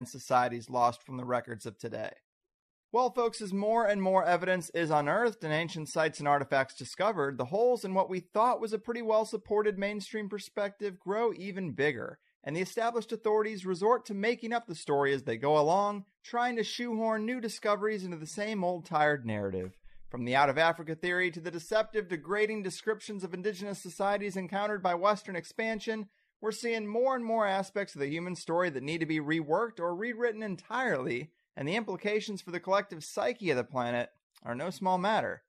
societies lost from the records of today. Well, folks, as more and more evidence is unearthed and ancient sites and artifacts discovered, the holes in what we thought was a pretty well-supported mainstream perspective grow even bigger, and the established authorities resort to making up the story as they go along, trying to shoehorn new discoveries into the same old tired narrative. From the out-of-Africa theory to the deceptive, degrading descriptions of indigenous societies encountered by Western expansion, we're seeing more and more aspects of the human story that need to be reworked or rewritten entirely, and the implications for the collective psyche of the planet are no small matter.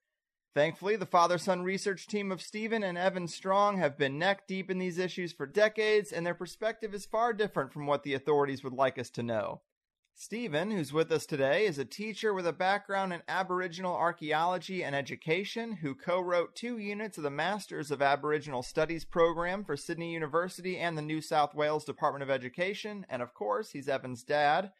Thankfully, the father-son research team of Stephen and Evan Strong have been neck-deep in these issues for decades, and their perspective is far different from what the authorities would like us to know. Stephen, who's with us today, is a teacher with a background in Aboriginal archaeology and education who co-wrote 2 units of the Masters of Aboriginal Studies program for Sydney University and the New South Wales Department of Education, and of course, he's Evan's dad.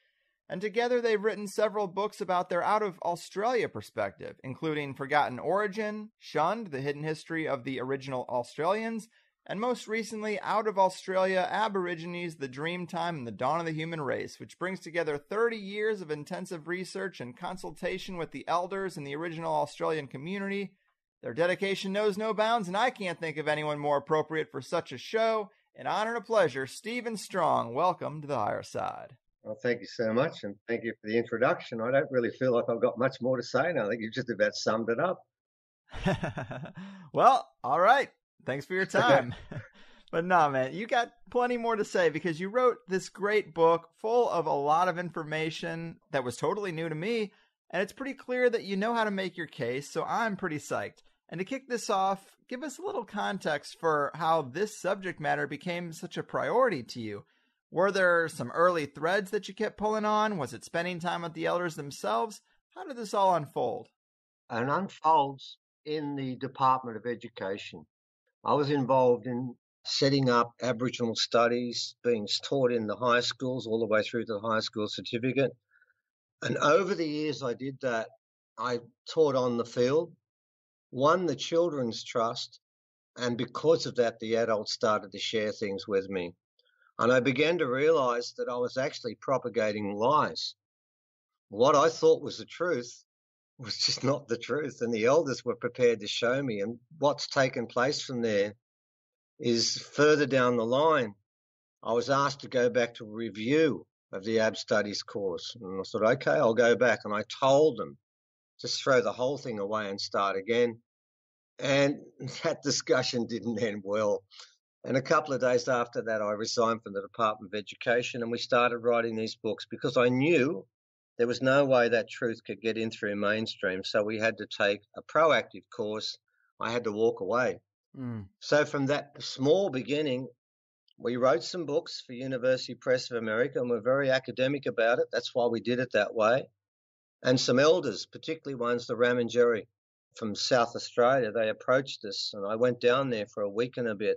And together they've written several books about their out-of-Australia perspective, including Forgotten Origin, Shunned, The Hidden History of the Original Australians, and most recently, Out of Australia, Aborigines, The Dreamtime, and the Dawn of the Human Race, which brings together 30 years of intensive research and consultation with the elders in the original Australian community. Their dedication knows no bounds, and I can't think of anyone more appropriate for such a show. An honor and a pleasure, Stephen Strong. Welcome to The Higher Side. Well, thank you so much, and thank you for the introduction. I don't really feel like I've got much more to say now. I think you've just about summed it up. Well, all right. Thanks for your time. But no, man, you got plenty more to say because you wrote this great book full of a lot of information that was totally new to me, and it's pretty clear that you know how to make your case, so I'm pretty psyched. And to kick this off, give us a little context for how this subject matter became such a priority to you. Were there some early threads that you kept pulling on? Was it spending time with the elders themselves? How did this all unfold? It unfolds in the Department of Education. I was involved in setting up Aboriginal studies, being taught in the high schools all the way through to the high school certificate. And over the years I did that, I taught on the field, won the Children's Trust, and because of that, the adults started to share things with me. And I began to realize that I was actually propagating lies. What I thought was the truth was just not the truth. And the elders were prepared to show me. And what's taken place from there is further down the line, I was asked to go back to a review of the AB Studies course. And I thought, okay, I'll go back. And I told them, just throw the whole thing away and start again. And that discussion didn't end well. And a couple of days after that, I resigned from the Department of Education and we started writing these books because I knew there was no way that truth could get in through mainstream. So we had to take a proactive course. I had to walk away. So from that small beginning, we wrote some books for University Press of America and we're very academic about it. That's why we did it that way. And some elders, particularly ones, the Ramangeri from South Australia, they approached us and I went down there for a week and a bit.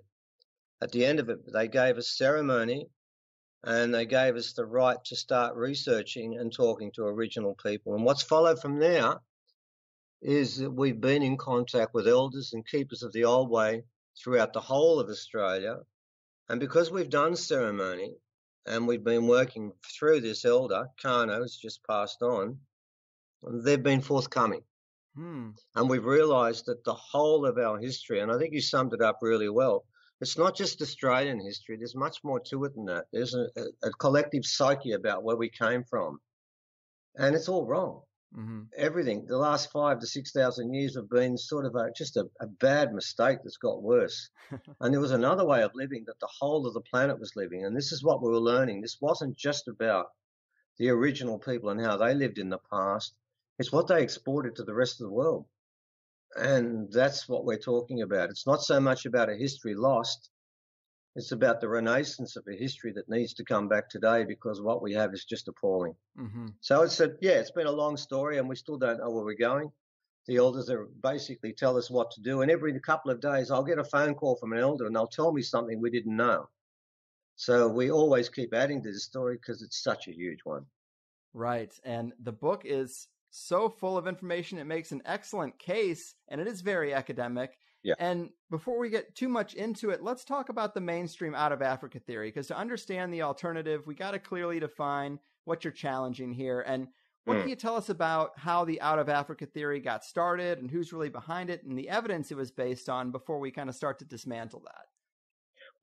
At the end of it, they gave us ceremony and they gave us the right to start researching and talking to Aboriginal people. And what's followed from there is that we've been in contact with elders and keepers of the old way throughout the whole of Australia. And because we've done ceremony and we've been working through this elder, Kano has just passed on, they've been forthcoming. And we've realised that the whole of our history, and I think you summed it up really well, it's not just Australian history. There's much more to it than that. There's a collective psyche about where we came from. And it's all wrong. Everything, the last 5,000 to 6,000 years have been sort of just a bad mistake that's got worse. And there was another way of living that the whole of the planet was living. And this is what we were learning. This wasn't just about the original people and how they lived in the past. It's what they exported to the rest of the world. And that's what we're talking about. It's not so much about a history lost. It's about the renaissance of a history that needs to come back today because what we have is just appalling. So it's been a long story and we still don't know where we're going. The elders are basically tell us what to do. And every couple of days I'll get a phone call from an elder and they'll tell me something we didn't know. So we always keep adding to the story because it's such a huge one. Right. And the book is so full of information. It makes an excellent case, and it is very academic. Yeah. And before we get too much into it, let's talk about the mainstream out of Africa theory, because to understand the alternative, we got to clearly define what you're challenging here. And what can Mm. you tell us about how the Out of Africa theory got started and who's really behind it and the evidence it was based on before we kind of start to dismantle that?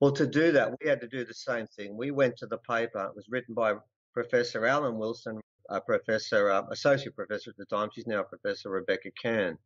Well, to do that, we had to do the same thing. We went to the paper. It was written by Professor Alan Wilson, associate professor at the time. She's now Professor Rebecca Cann.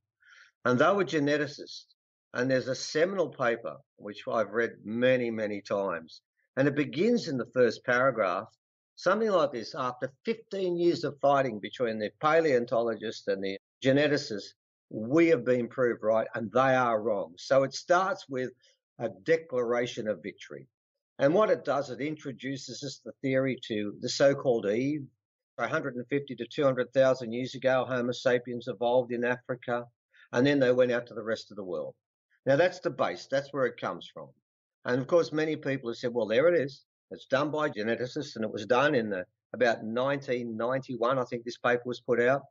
And they were geneticists. And there's a seminal paper, which I've read many, many times. And it begins in the first paragraph, something like this: after 15 years of fighting between the paleontologists and the geneticists, we have been proved right and they are wrong. So it starts with a declaration of victory. And what it does, it introduces us the theory to the so-called Eve. 150 to 200,000 years ago, Homo sapiens evolved in Africa, and then they went out to the rest of the world. Now, that's the base. That's where it comes from. And of course, many people have said, well, there it is. It's done by geneticists, and it was done in about 1991, I think this paper was put out.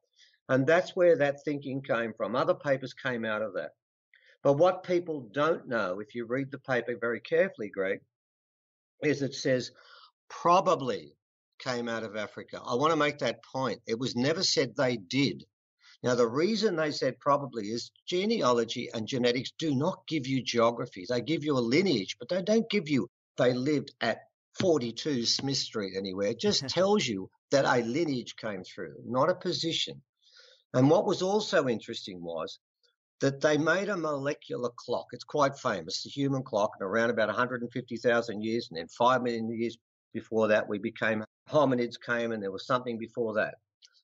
And that's where that thinking came from. Other papers came out of that. But what people don't know, if you read the paper very carefully, Greg, is it says probably came out of Africa. I want to make that point. It was never said they did. Now, the reason they said probably is genealogy and genetics do not give you geography. They give you a lineage, but they don't give you they lived at 42 Smith Street anywhere. It just tells you that a lineage came through, not a position. And what was also interesting was that they made a molecular clock. It's quite famous, the human clock, and around about 150,000 years, and then 5 million years before that, we became hominids came, and there was something before that.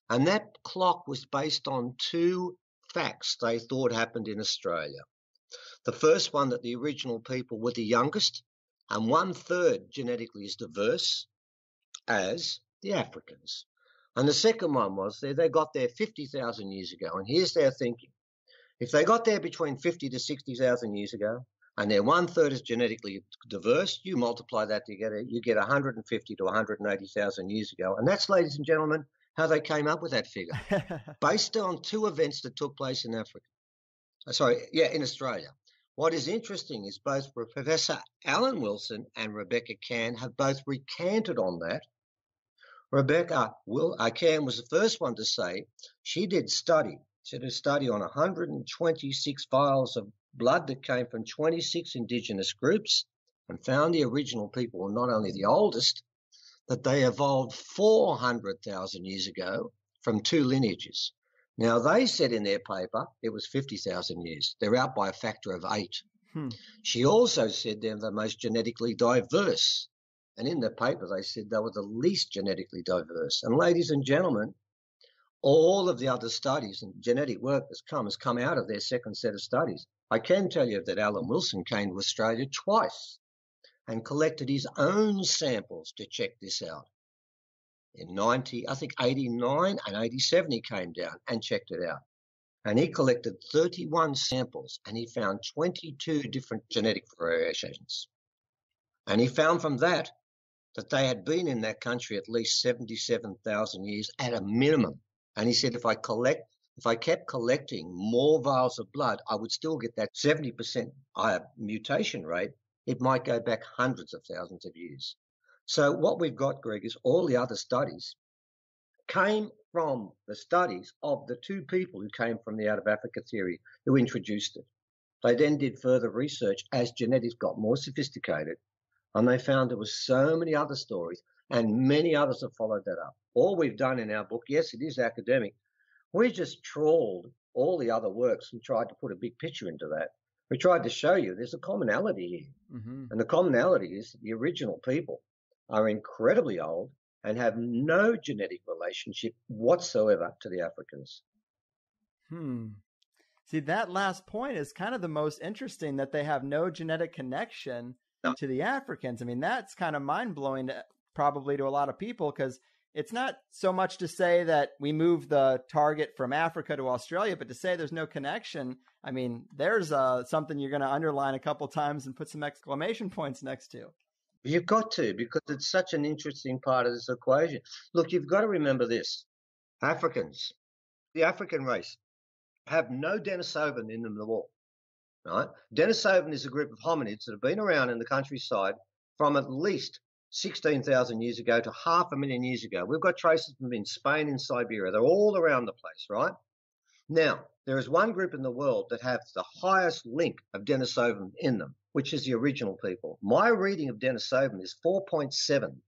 And that clock was based on two facts they thought happened in Australia. The first one, that the original people were the youngest, and 1/3 genetically as diverse as the Africans. And the second one was they got there 50,000 years ago. And here's their thinking. If they got there between 50 to 60,000 years ago, and they're 1/3 is genetically diverse, you multiply that together, you get 150 to 180,000 years ago. And that's, ladies and gentlemen, how they came up with that figure, based on two events that took place in Africa. In Australia. What is interesting is both Professor Alan Wilson and Rebecca Cann have both recanted on that. Rebecca Cann was the first one to say she did a study on 126 vials of blood that came from 26 indigenous groups and found the original people were not only the oldest, that they evolved 400,000 years ago from two lineages. Now, they said in their paper it was 50,000 years. They're out by a factor of 8. She also said they're the most genetically diverse. And in the paper, they said they were the least genetically diverse. And ladies and gentlemen, all of the other studies and genetic work has come out of their second set of studies. I can tell you that Alan Wilson came to Australia twice and collected his own samples to check this out. In 89 and 87, he came down and checked it out. And he collected 31 samples and he found 22 different genetic variations. And he found from that they had been in that country at least 77,000 years at a minimum. And he said, if I kept collecting more vials of blood, I would still get that 70% higher mutation rate. It might go back hundreds of thousands of years. So what we've got, Greg, is all the other studies came from the studies of the two people who came from the Out of Africa theory who introduced it. They then did further research as genetics got more sophisticated, and they found there were so many other stories, and many others have followed that up. All we've done in our book, yes, it is academic, we just trawled all the other works and tried to put a big picture into that. We tried to show you there's a commonality here. Mm-hmm. And the commonality is that the original people are incredibly old and have no genetic relationship whatsoever to the Africans. See, that last point is kind of the most interesting, that they have no genetic connection to the Africans. I mean, that's kind of mind-blowing probably to a lot of people, because it's not so much to say that we move the target from Africa to Australia, but to say there's no connection. I mean, there's something you're going to underline a couple times and put some exclamation points next to. You've got to, because it's such an interesting part of this equation. Look, you've got to remember this. Africans, the African race, have no Denisovan in them at all. Right? Denisovan is a group of hominids that have been around in the countryside from at least 16,000 years ago to 500,000 years ago. We've got traces from in Spain and Siberia. They're all around the place, right? Now, there is one group in the world that have the highest link of Denisovan in them, which is the original people. My reading of Denisovan is 4.7,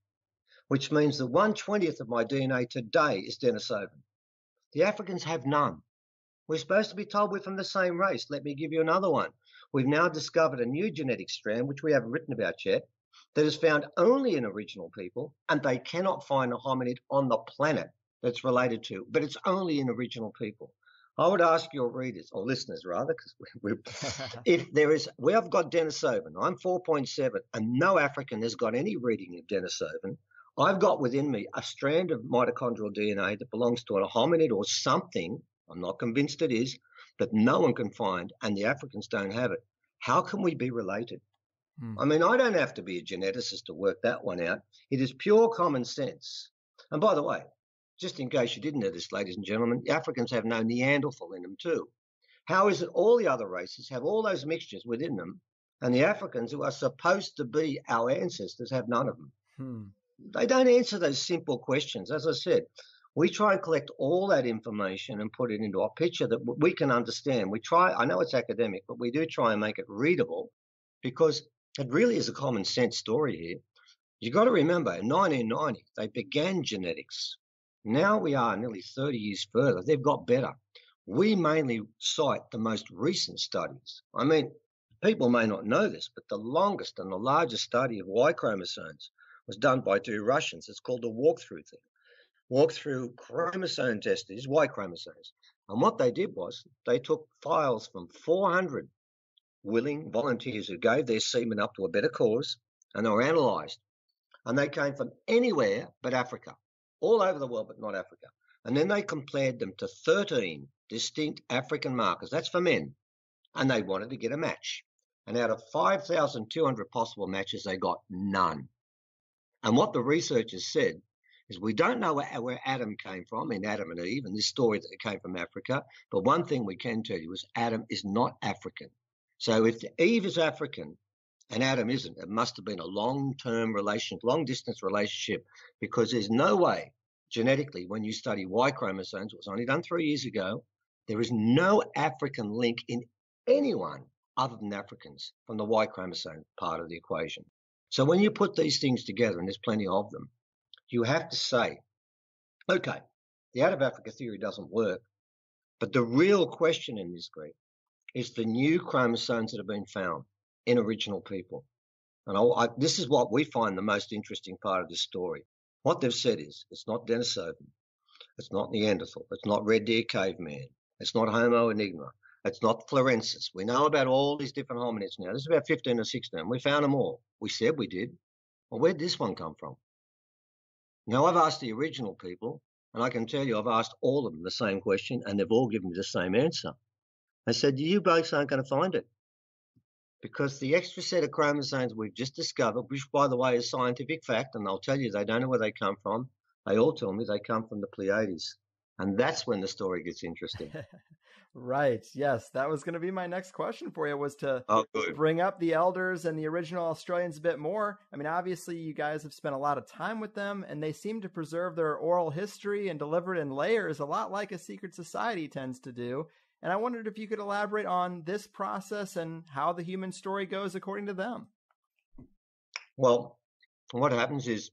which means that 1/20th of my DNA today is Denisovan. The Africans have none. We're supposed to be told we're from the same race. Let me give you another one. We've now discovered a new genetic strand, which we haven't written about yet, that is found only in original people, and they cannot find a hominid on the planet that's related to, but it's only in original people. I would ask your readers, or listeners rather, because if there is, we have got Denisovan, I'm 4.7, and no African has got any reading of Denisovan. I've got within me a strand of mitochondrial DNA that belongs to a hominid or something, I'm not convinced it is, that no one can find, and the Africans don't have it. How can we be related? I mean, I don't have to be a geneticist to work that one out. It is pure common sense. And by the way, just in case you didn't know this, ladies and gentlemen, the Africans have no Neanderthal in them too. How is it all the other races have all those mixtures within them, and the Africans, who are supposed to be our ancestors, have none of them? They don't answer those simple questions. As I said, we try and collect all that information and put it into a picture that we can understand. We try, I know it's academic, but we do try and make it readable, because it really is a common sense story here. You've got to remember, in 1990, they began genetics. Now we are nearly 30 years further. They've got better. We mainly cite the most recent studies. I mean, people may not know this, but the longest and the largest study of Y chromosomes was done by two Russians. It's called the walkthrough thing. Walkthrough chromosome test, these Y chromosomes. And what they did was they took files from 400 willing volunteers who gave their semen up to a better cause, and they were analysed. And they came from anywhere but Africa, all over the world but not Africa. And then they compared them to 13 distinct African markers. That's for men. And they wanted to get a match. And out of 5,200 possible matches, they got none. And what the researchers said is, we don't know where Adam came from in Adam and Eve, and this story that it came from Africa. But one thing we can tell you is Adam is not African. So if Eve is African and Adam isn't, it must have been a long-term relation, long-distance relationship, because there's no way genetically, when you study Y chromosomes, it was only done 3 years ago, there is no African link in anyone other than Africans from the Y chromosome part of the equation. So when you put these things together, and there's plenty of them, you have to say, okay, the out of Africa theory doesn't work, but the real question in this group is the new chromosomes that have been found in original people. And this is what we find the most interesting part of this story. What they've said is, it's not Denisovan, it's not Neanderthal, it's not Red Deer Caveman, it's not Homo enigma, it's not Florensis. We know about all these different hominids now. There's about 15 or 16. We found them all. We said we did. Well, where'd this one come from? Now, I've asked the original people, and I can tell you I've asked all of them the same question, and they've all given me the same answer. I said, you blokes aren't going to find it, because the extra set of chromosomes we've just discovered, which, by the way, is scientific fact, and they'll tell you they don't know where they come from. They all tell me they come from the Pleiades. And that's when the story gets interesting. Right. Yes. That was going to be my next question for you, was to bring up the elders and the original Australians a bit more. I mean, obviously, you guys have spent a lot of time with them, and they seem to preserve their oral history and deliver it in layers, a lot like a secret society tends to do. And I wondered if you could elaborate on this process and how the human story goes according to them. Well, what happens is,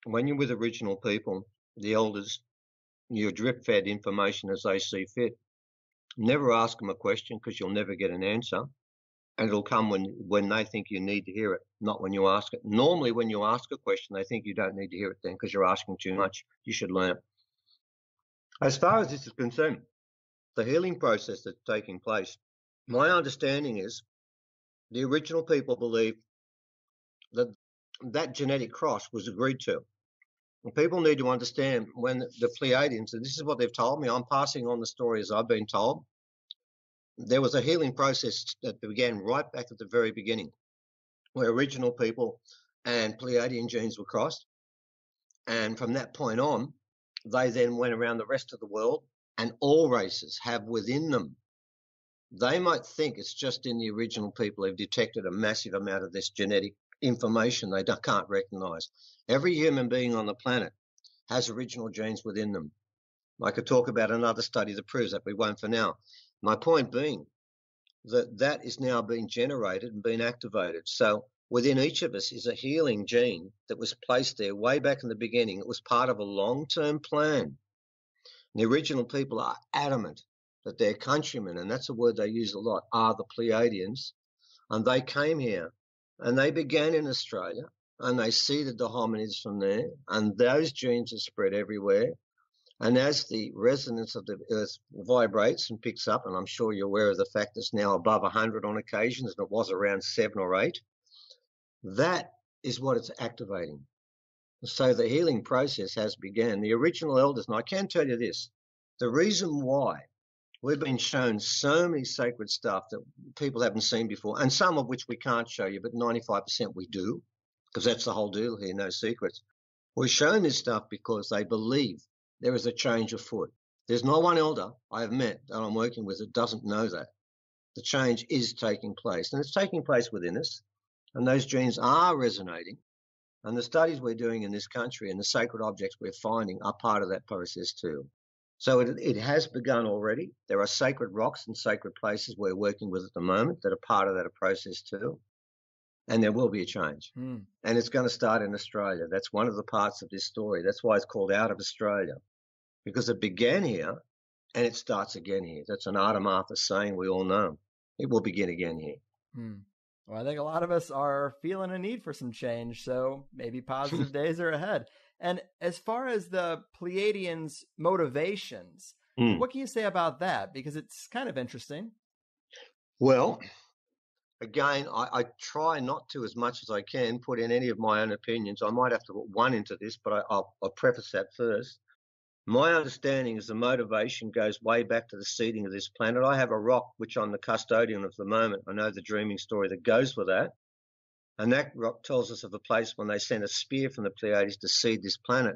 when you're with original people, the elders, you drip fed information as they see fit. Never ask them a question, because you'll never get an answer. And it'll come when they think you need to hear it, not when you ask it. Normally, when you ask a question, they think you don't need to hear it then, because you're asking too much. You should learn. As far as this is concerned, the healing process that's taking place, my understanding is the original people believe that that genetic cross was agreed to. And people need to understand, when the Pleiadians, and this is what they've told me, I'm passing on the story as I've been told, there was a healing process that began right back at the very beginning, where original people and Pleiadian genes were crossed. And from that point on, they then went around the rest of the world, and all races have within them. They might think it's just in the original people who've detected a massive amount of this genetic information they can't recognize. Every human being on the planet has original genes within them. I could talk about another study that proves that, we won't for now. My point being that is now being generated and being activated. So within each of us is a healing gene that was placed there way back in the beginning. It was part of a long-term plan. And the original people are adamant that their countrymen, and that's a word they use a lot, are the Pleiadians. And they came here and they began in Australia and they seeded the hominids from there, and those genes are spread everywhere. And as the resonance of the earth vibrates and picks up, and I'm sure you're aware of the fact it's now above 100 on occasions, and it was around 7 or 8, that is what it's activating. So the healing process has begun. The original elders, and I can tell you this, the reason why we've been shown so many sacred stuff that people haven't seen before, and some of which we can't show you, but 95% we do, because that's the whole deal here, no secrets. We're shown this stuff because they believe there is a change afoot. There's not one elder I have met that I'm working with that doesn't know that. The change is taking place, and it's taking place within us, and those genes are resonating, and the studies we're doing in this country and the sacred objects we're finding are part of that process too. So it has begun already. There are sacred rocks and sacred places we're working with at the moment that are part of that process too. And there will be a change. And it's going to start in Australia. That's one of the parts of this story. That's why it's called Out of Australia, because it began here and it starts again here. That's an Arthur Martha saying we all know. It will begin again here. Well, I think a lot of us are feeling a need for some change, so maybe positive days are ahead. And as far as the Pleiadians' motivations, what can you say about that? Because it's kind of interesting. Well, again, I try not to, as much as I can, put in any of my own opinions. I might have to put one into this, but I'll preface that first. My understanding is the motivation goes way back to the seeding of this planet. I have a rock which I'm the custodian of the moment. I know the dreaming story that goes with that. And that rock tells us of a place when they sent a spear from the Pleiades to seed this planet.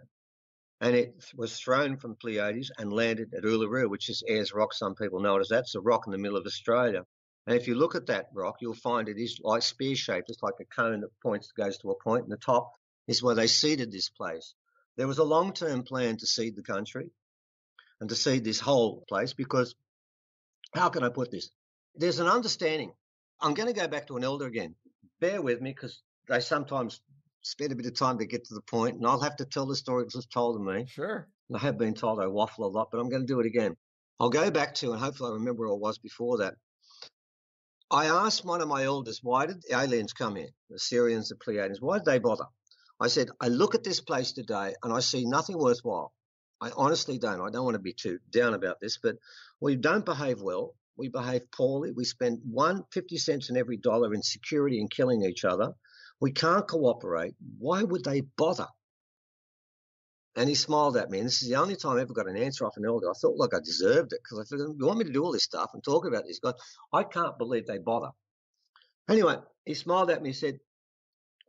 And it was thrown from Pleiades and landed at Uluru, which is Ayers Rock. Some people know it as that. It's a rock in the middle of Australia. And if you look at that rock, you'll find it is like spear-shaped. It's like a cone that goes to a point, and the top is where they seeded this place. There was a long-term plan to seed the country and to seed this whole place because, how can I put this? There's an understanding. I'm going to go back to an elder again. Bear with me, because they sometimes spend a bit of time to get to the point, and I'll have to tell the story because it's told to me. Sure. I have been told I waffle a lot, but I'm going to do it again. I'll go back to, and hopefully I remember where I was before that. I asked one of my elders, why did the aliens come here, the Sirians, the Pleiadians? Why did they bother? I said, I look at this place today and I see nothing worthwhile. I honestly don't. I don't want to be too down about this, but we don't behave well. We behave poorly. We spend 50 cents in every dollar in security and killing each other. We can't cooperate. Why would they bother? And he smiled at me, and this is the only time I ever got an answer off an elder. I felt like I deserved it, because I figured, you want me to do all this stuff and talk about this guy? I can't believe they bother. Anyway, he smiled at me and said,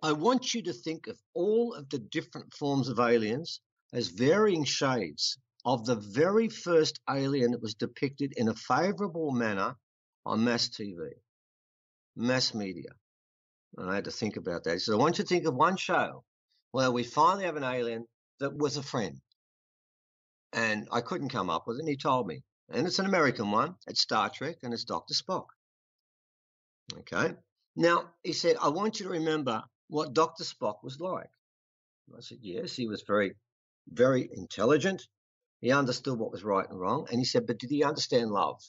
I want you to think of all of the different forms of aliens as varying shades of the very first alien that was depicted in a favourable manner on mass TV, mass media. And I had to think about that. He said, I want you to think of one show where we finally have an alien that was a friend. And I couldn't come up with it, and he told me. And it's an American one. It's Star Trek, and it's Dr. Spock. Okay. Now, he said, I want you to remember what Dr. Spock was like. I said, yes, he was very, very intelligent. He understood what was right and wrong. And he said, but did he understand love?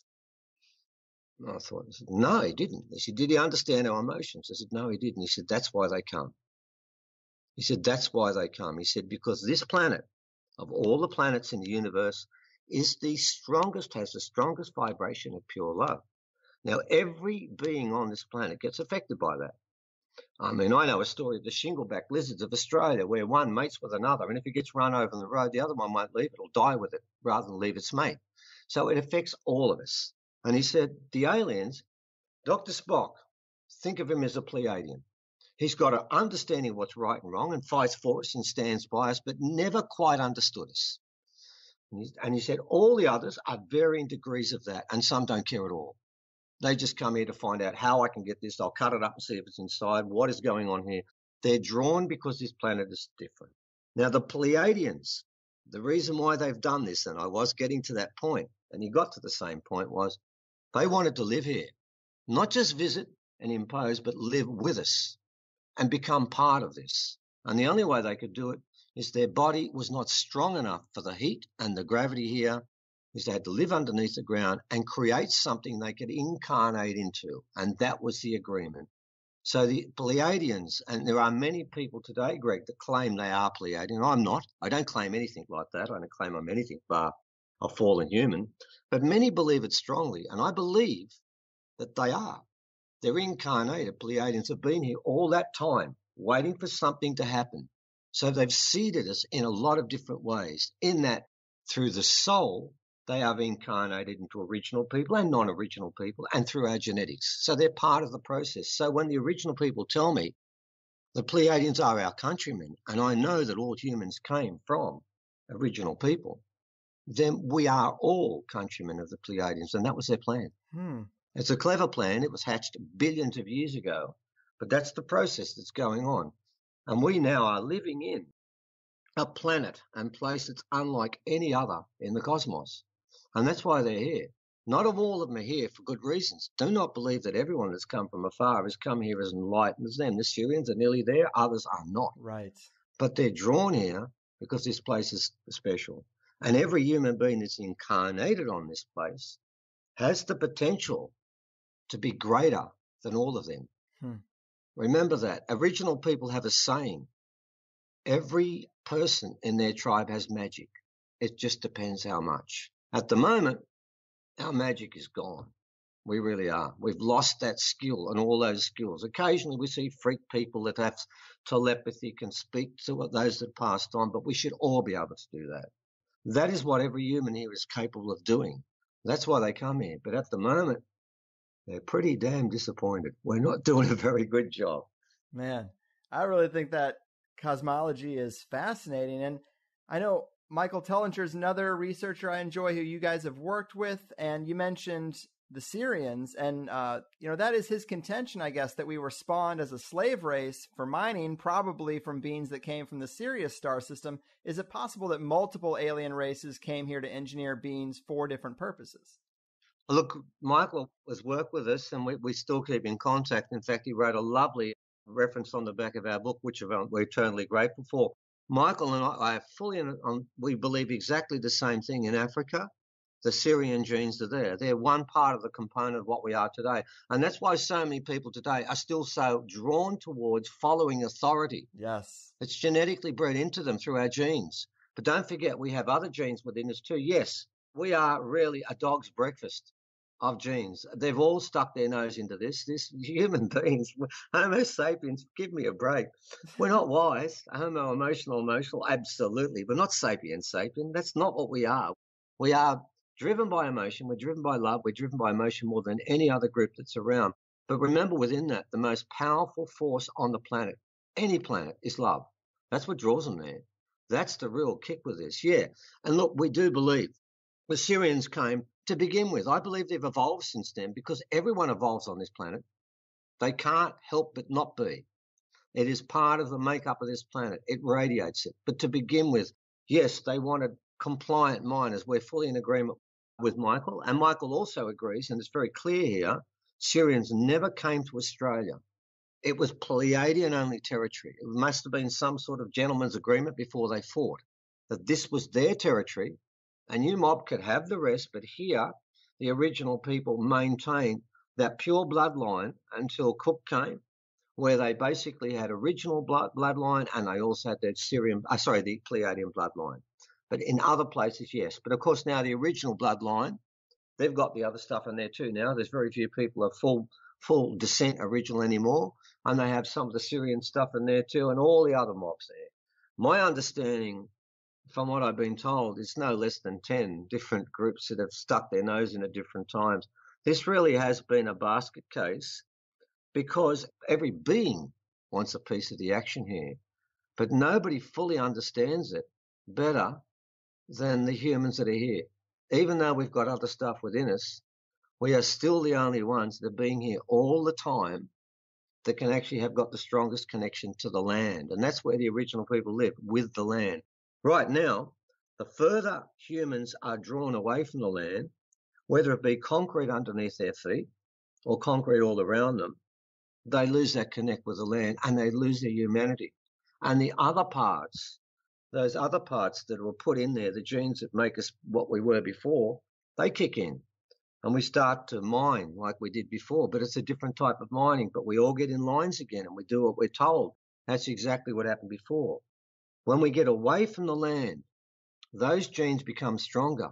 And I thought, no, he didn't. He said, did he understand our emotions? I said, no, he didn't. He said, that's why they come. He said, that's why they come. He said, because this planet, of all the planets in the universe, is the strongest, has the strongest vibration of pure love. Now, every being on this planet gets affected by that. I mean, I know a story of the shingleback lizards of Australia where one mates with another, and if it gets run over on the road, the other one won't leave it, it'll die with it rather than leave its mate. So it affects all of us. And he said, the aliens, Dr. Spock, think of him as a Pleiadian. He's got an understanding of what's right and wrong and fights for us and stands by us, but never quite understood us. And he said all the others are varying degrees of that, and some don't care at all. They just come here to find out how I can get this. I'll cut it up and see if it's inside. What is going on here? They're drawn because this planet is different. Now, the Pleiadians, the reason why they've done this, and I was getting to that point, and you got to the same point, was they wanted to live here, not just visit and impose, but live with us and become part of this. And the only way they could do it is their body was not strong enough for the heat and the gravity here, is they had to live underneath the ground and create something they could incarnate into. And that was the agreement. So the Pleiadians, and there are many people today, Greg, that claim they are Pleiadian. I'm not. I don't claim anything like that. I don't claim I'm anything but a fallen human. But many believe it strongly, and I believe that they are. They're incarnated. Pleiadians have been here all that time, waiting for something to happen. So they've seeded us in a lot of different ways, in that through the soul, they have incarnated into original people and non-original people, and through our genetics. So they're part of the process. So when the original people tell me the Pleiadians are our countrymen, and I know that all humans came from original people, then we are all countrymen of the Pleiadians, and that was their plan. It's a clever plan. It was hatched billions of years ago, but that's the process that's going on. And we now are living in a planet and place that's unlike any other in the cosmos. And that's why they're here. Not all of them are here for good reasons. Do not believe that everyone that's come from afar has come here as enlightened as them. The Syrians are nearly there. Others are not. Right. But they're drawn here because this place is special. And every human being that's incarnated on this place has the potential to be greater than all of them. Remember that. Original people have a saying. Every person in their tribe has magic. It just depends how much. At the moment, our magic is gone. We really are. We've lost that skill and all those skills. Occasionally we see freak people that have telepathy, can speak to those that passed on, but we should all be able to do that. That is what every human here is capable of doing. That's why they come here. But at the moment, they're pretty damn disappointed. We're not doing a very good job. Man, I really think that cosmology is fascinating. And I know Michael Tellinger is another researcher I enjoy who you guys have worked with. And you mentioned the Syrians. And, that is his contention, I guess, that we were spawned as a slave race for mining, probably from beings that came from the Sirius star system. Is it possible that multiple alien races came here to engineer beings for different purposes? Look, Michael has worked with us and we still keep in contact. In fact, he wrote a lovely reference on the back of our book, which we're eternally grateful for. Michael and I are fully we believe exactly the same thing in Africa. The Syrian genes are there. They're one part of the component of what we are today. And that's why so many people today are still so drawn towards following authority. Yes. It's genetically bred into them through our genes. But don't forget, we have other genes within us too. Yes, we are really a dog's breakfast of genes. They've all stuck their nose into this. This human beings, Homo sapiens, give me a break. We're not wise. Homo emotional, absolutely. But not sapien. That's not what we are. We are driven by emotion. We're driven by love. We're driven by emotion more than any other group that's around. But remember, within that, the most powerful force on the planet, any planet, is love. That's what draws them there. That's the real kick with this. Yeah. And look, we do believe the Syrians came to begin with. I believe they've evolved since then because everyone evolves on this planet. They can't help but not be. It is part of the makeup of this planet. It radiates it. But to begin with, yes, they wanted compliant miners. We're fully in agreement with Michael. And Michael also agrees, and it's very clear here, Syrians never came to Australia. It was Pleiadian-only territory. It must have been some sort of gentleman's agreement before they fought, that this was their territory. And you mob could have the rest, but here the original people maintained that pure bloodline until Cook came, where they basically had original bloodline and they also had that the Pleiadian bloodline. But in other places, yes. But of course, now the original bloodline, they've got the other stuff in there too now. There's very few people of full descent original anymore, and they have some of the Syrian stuff in there too, and all the other mobs there. My understanding, from what I've been told, it's no less than 10 different groups that have stuck their nose in at different times. This really has been a basket case because every being wants a piece of the action here, but nobody fully understands it better than the humans that are here. Even though we've got other stuff within us, We are still the only ones that have been here all the time that can actually have got the strongest connection to the land. And that's where the original people lived, with the land. Right now, the further humans are drawn away from the land, whether it be concrete underneath their feet or concrete all around them, they lose that connect with the land and they lose their humanity. And the other parts, those other parts that were put in there, the genes that make us what we were before, they kick in. And we start to mine like we did before, but it's a different type of mining. But we all get in lines again and we do what we're told. That's exactly what happened before. When we get away from the land, those genes become stronger.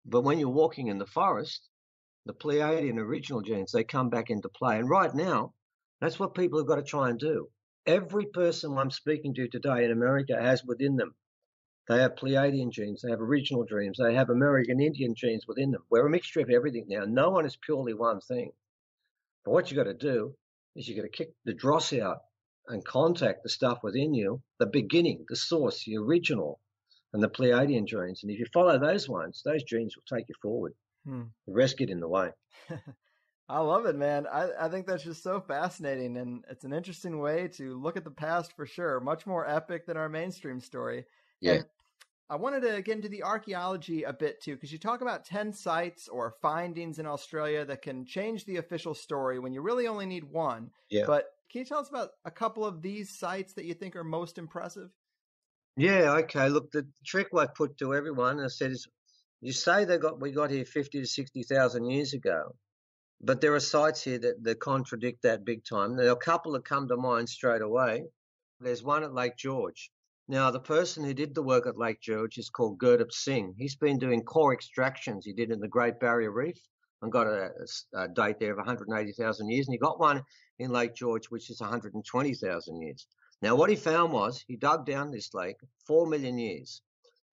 But when you're walking in the forest, the Pleiadian original genes, they come back into play. And right now, that's what people have got to try and do. Every person I'm speaking to today in America has within them. They have Pleiadian genes, they have original genes, they have American Indian genes within them. We're a mixture of everything now. No one is purely one thing. But what you got to do is you got to kick the dross out and contact the stuff within you, the beginning, the source, the original, and the Pleiadian genes. And if you follow those ones, those genes will take you forward. The rest get in the way. I love it, man. I think that's just so fascinating, and it's an interesting way to look at the past for sure. Much more epic than our mainstream story. Yeah. And I wanted to get into the archaeology a bit too, because you talk about 10 sites or findings in Australia that can change the official story when you really only need one. Yeah. But can you tell us about a couple of these sites that you think are most impressive? Yeah, okay. Look, the trick I put to everyone, I said, is you say we got here 50 to 60,000 years ago, but there are sites here that contradict that big time. There are a couple that come to mind straight away. There's one at Lake George. Now, the person who did the work at Lake George is called Gurdeep Singh. He's been doing core extractions. He did in the Great Barrier Reef and got a date there of 180,000 years. And he got one in Lake George, which is 120,000 years. Now, what he found was he dug down this lake 4 million years.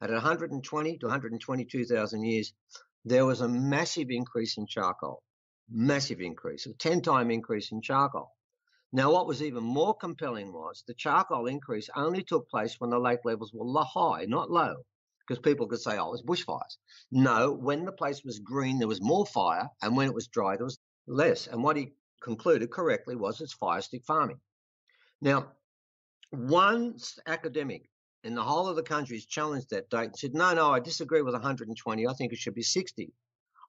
At 120 to 122,000 years, there was a massive increase in charcoal. Massive increase, a 10-time increase in charcoal. Now, what was even more compelling was the charcoal increase only took place when the lake levels were high, not low, because people could say, oh, it was bushfires. No, when the place was green, there was more fire, and when it was dry, there was less. And what he concluded correctly was it's fire stick farming. Now, one academic in the whole of the country has challenged that date and said, no, I disagree with 120. I think it should be 60.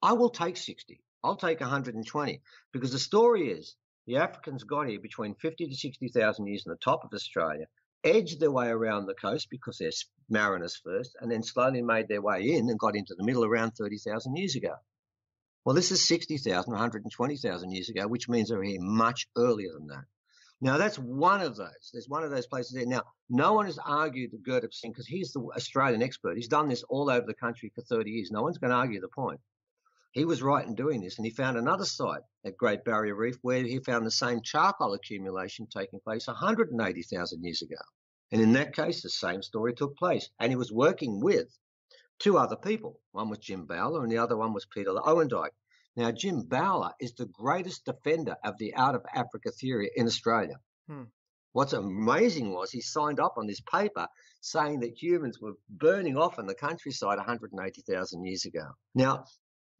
I will take 60. I'll take 120, because the story is the Africans got here between 50 to 60,000 years on the top of Australia, edged their way around the coast because they're mariners first, and then slowly made their way in and got into the middle around 30,000 years ago. Well, this is 60,000, 120,000 years ago, which means they're here much earlier than that. Now, that's one of those. There's one of those places there. Now, no one has argued that Gurdeep Singh, because he's the Australian expert. He's done this all over the country for 30 years. No one's going to argue the point. He was right in doing this, and he found another site at Great Barrier Reef where he found the same charcoal accumulation taking place 180,000 years ago. And in that case, the same story took place. And he was working with two other people. One was Jim Bowler and the other one was Peter Owendyke. Now, Jim Bowler is the greatest defender of the out of Africa theory in Australia. What's amazing was he signed up on this paper saying that humans were burning off in the countryside 180,000 years ago. Now,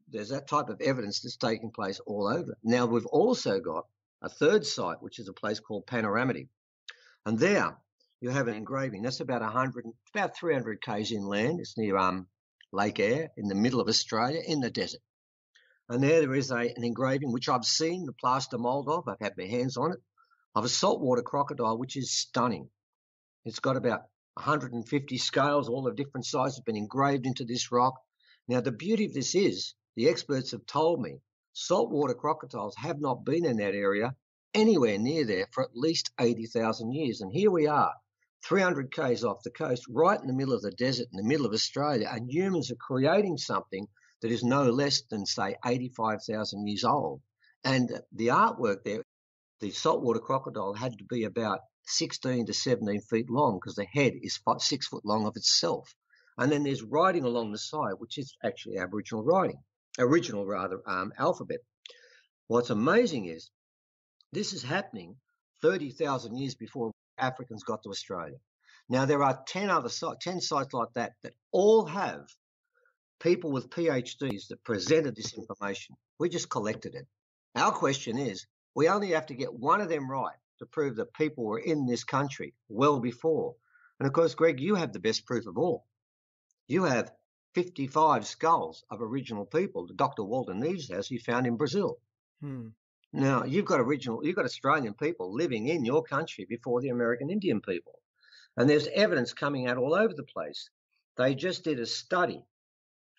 there's that type of evidence that's taking place all over. Now, we've also got a third site, which is a place called Panoramidi. And there you have an engraving. That's about 300 k's inland. It's near Lake Eyre in the middle of Australia in the desert. And there is an engraving, which I've seen the plaster mould of. I've had my hands on it, of a saltwater crocodile, which is stunning. It's got about 150 scales, all of different sizes, have been engraved into this rock. Now, the beauty of this is, the experts have told me, saltwater crocodiles have not been in that area anywhere near there for at least 80,000 years. And here we are, 300 k's off the coast, right in the middle of the desert, in the middle of Australia, and humans are creating something that is no less than, say, 85,000 years old. And the artwork there, the saltwater crocodile had to be about 16 to 17 feet long, because the head is 6 foot long of itself. And then there's writing along the side, which is actually Aboriginal writing, alphabet. What's amazing is this is happening 30,000 years before Africans got to Australia. Now, there are 10 sites like that all have people with PhDs that presented this information. We just collected it. Our question is, we only have to get one of them right to prove that people were in this country well before. And of course, Greg, you have the best proof of all. You have 55 skulls of original people that Dr. Walter Neves has, he found in Brazil. Now, you've got Australian people living in your country before the American Indian people. And there's evidence coming out all over the place. They just did a study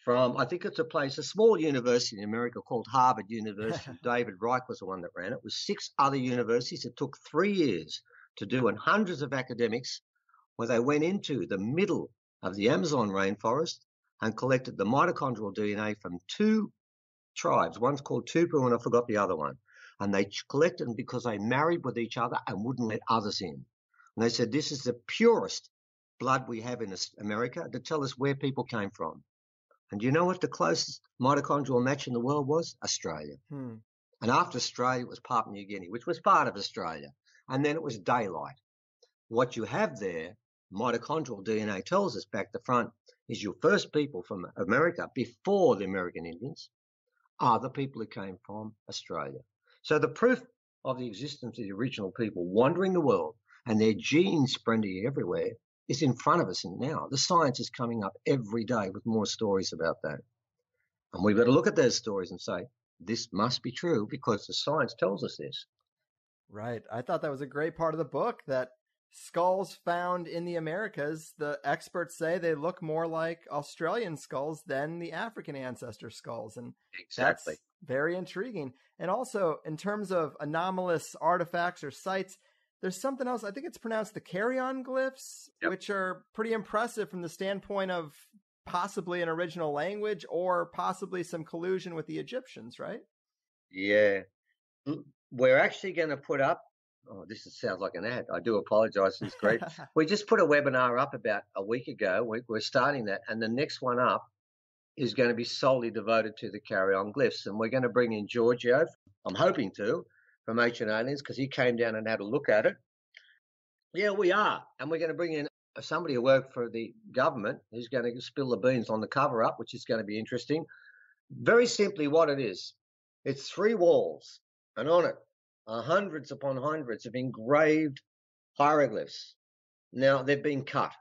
from, I think it's a small university in America called Harvard University. David Reich was the one that ran it. It was 6 other universities. It took 3 years to do, and hundreds of academics, where they went into the middle of the Amazon rainforest and collected the mitochondrial DNA from 2 tribes. One's called Tupu, and I forgot the other one. And they collected them because they married with each other and wouldn't let others in. And they said, this is the purest blood we have in America to tell us where people came from. And do you know what the closest mitochondrial match in the world was? Australia. And after Australia, it was Papua New Guinea, which was part of Australia. And then it was daylight. What you have there, mitochondrial DNA tells us back to front, is your first people from America before the American Indians are the people who came from Australia. So the proof of the existence of the original people wandering the world and their genes spreading everywhere is in front of us now. The science is coming up every day with more stories about that. And we've got to look at those stories and say, this must be true because the science tells us this. Right. I thought that was a great part of the book, that skulls found in the Americas, the experts say they look more like Australian skulls than the African ancestor skulls. And exactly, that's very intriguing. And also, in terms of anomalous artifacts or sites, there's something else. I think it's pronounced the carry-on glyphs, which are pretty impressive from the standpoint of possibly an original language or possibly some collusion with the Egyptians, right? Yeah. We're actually going to put up, this sounds like an ad. I do apologize. It's great. We just put a webinar up about a week ago. We're starting that. And the next one up is going to be solely devoted to the carry-on glyphs. And we're going to bring in Giorgio, I'm hoping to, from Ancient Aliens, because he came down and had a look at it. Yeah, we are. And we're going to bring in somebody who worked for the government who's going to spill the beans on the cover-up, which is going to be interesting. Very simply what it is, it's 3 walls, and on it are hundreds upon hundreds of engraved hieroglyphs. Now, they've been cut,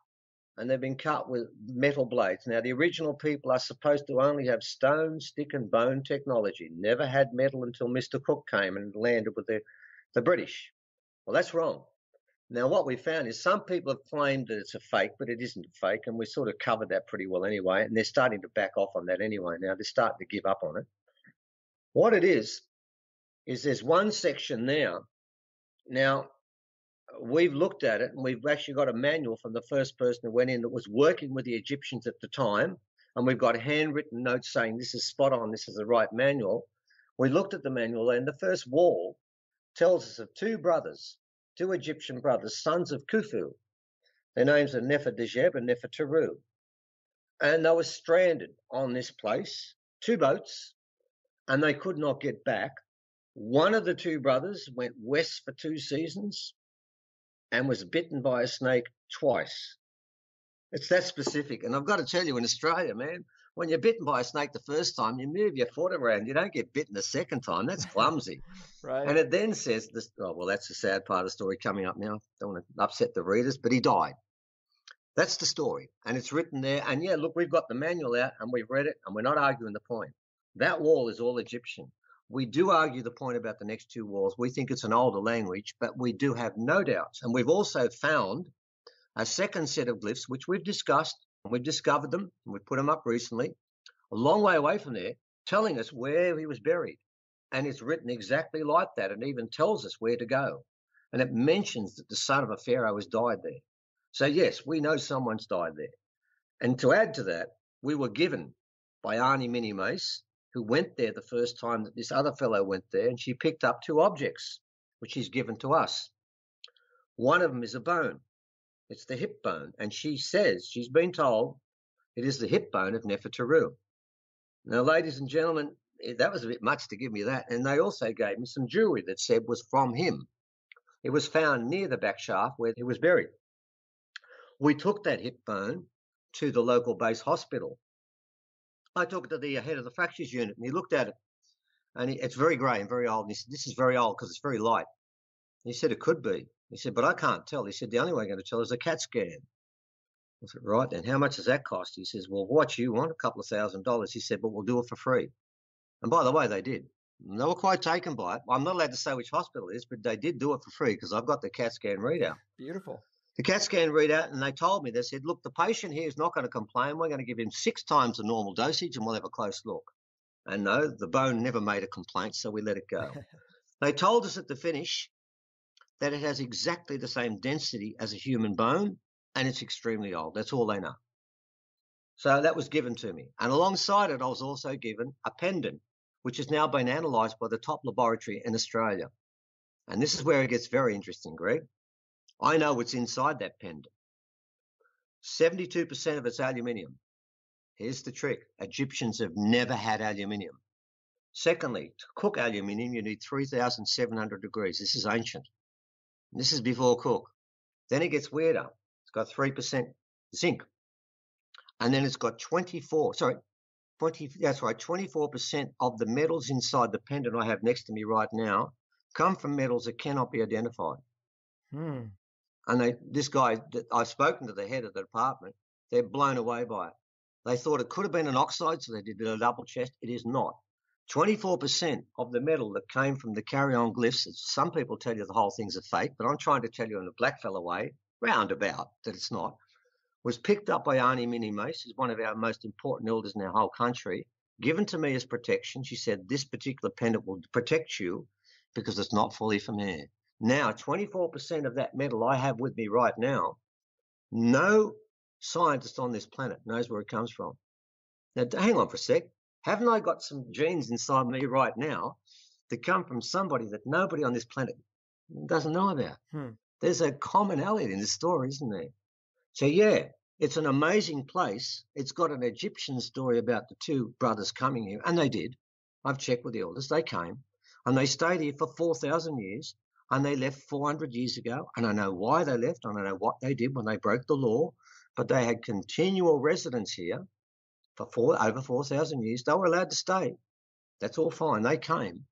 and they've been cut with metal blades. Now, the original people are supposed to only have stone, stick, and bone technology. Never had metal until Mr. Cook came and landed with the British. Well, that's wrong. Now, what we found is some people have claimed that it's a fake, but it isn't a fake, and we sort of covered that pretty well anyway, and they're starting to back off on that anyway now. They're starting to give up on it. What it is there's one section now. Now, we've looked at it, and we've actually got a manual from the first person who went in that was working with the Egyptians at the time, and we've got handwritten notes saying this is spot on, this is the right manual. We looked at the manual, and the first wall tells us of 2 brothers, 2 Egyptian brothers, sons of Khufu. Their names are Nefer-Djeb and Nefer-Turu. And they were stranded on this place, 2 boats, and they could not get back. One of the 2 brothers went west for 2 seasons and was bitten by a snake twice. It's that specific. And I've got to tell you, in Australia, man, when you're bitten by a snake the first time, you move your foot around. You don't get bitten the second time. That's clumsy. Right. And it then says, this, that's the sad part of the story coming up now. Don't want to upset the readers, but he died. That's the story. And it's written there. And yeah, look, we've got the manual out and we've read it and we're not arguing the point. That wall is all Egyptian. We do argue the point about the next 2 walls. We think it's an older language, but we do have no doubts. And we've also found a second set of glyphs, which we've discussed, and we've discovered them, and we've put them up recently, a long way away from there, telling us where he was buried. And it's written exactly like that, and even tells us where to go. And it mentions that the son of a pharaoh has died there. So yes, we know someone's died there. And to add to that, we were given by Arnie Minnie Mace, who went there the first time that this other fellow went there, and she picked up 2 objects, which she's given to us. One of them is a bone. It's the hip bone. And she says, she's been told, it is the hip bone of Nefer-Turu. Now, ladies and gentlemen, that was a bit much to give me that. And they also gave me some jewelry that said was from him. It was found near the back shaft where he was buried. We took that hip bone to the local base hospital. I took it to the head of the fractures unit, and he looked at it, and it's very grey and very old. And he said, "This is very old because it's very light." He said, "It could be." He said, "But I can't tell." He said, "The only way I'm going to tell is a CAT scan." I said, "Right then, how much does that cost?" He says, "Well, what you want, a couple of $1,000s." He said, "But we'll do it for free." And by the way, they did. And they were quite taken by it. I'm not allowed to say which hospital it is, but they did do it for free because I've got the CAT scan readout. Beautiful. The CAT scan readout, and they told me, they said, "Look, the patient here is not going to complain. We're going to give him 6 times the normal dosage and we'll have a close look." And no, the bone never made a complaint, so we let it go. They told us at the finish that it has exactly the same density as a human bone and it's extremely old. That's all they know. So that was given to me. And alongside it, I was also given a pendant, which has now been analysed by the top laboratory in Australia. And this is where it gets very interesting, Greg. I know what's inside that pendant. 72% of it's aluminium. Here's the trick. Egyptians have never had aluminium. Secondly, to cook aluminium, you need 3,700 degrees. This is ancient. This is before cook. Then it gets weirder. It's got 3% zinc. And then it's got 24% of the metals inside the pendant I have next to me right now come from metals that cannot be identified. And this guy, I've spoken to the head of the department, they're blown away by it. They thought it could have been an oxide, so they did a double check. It is not. 24% of the metal that came from the carry-on glyphs, some people tell you the whole thing's a fake, but I'm trying to tell you in a blackfella way, roundabout, that it's not, was picked up by Auntie Minnie Mace, who's one of our most important elders in our whole country, given to me as protection. She said, "This particular pendant will protect you because it's not fully from air." Now, 24% of that metal I have with me right now, no scientist on this planet knows where it comes from. Now, hang on for a sec. Haven't I got some genes inside me right now that come from somebody that nobody on this planet doesn't know about? There's a commonality in this story, isn't there? So, yeah, it's an amazing place. It's got an Egyptian story about the 2 brothers coming here, and they did. I've checked with the elders. They came, and they stayed here for 4,000 years, and they left 400 years ago. And I know why they left. I don't know what they did when they broke the law, but they had continual residence here for over 4,000 years. They were allowed to stay. That's all fine. They came.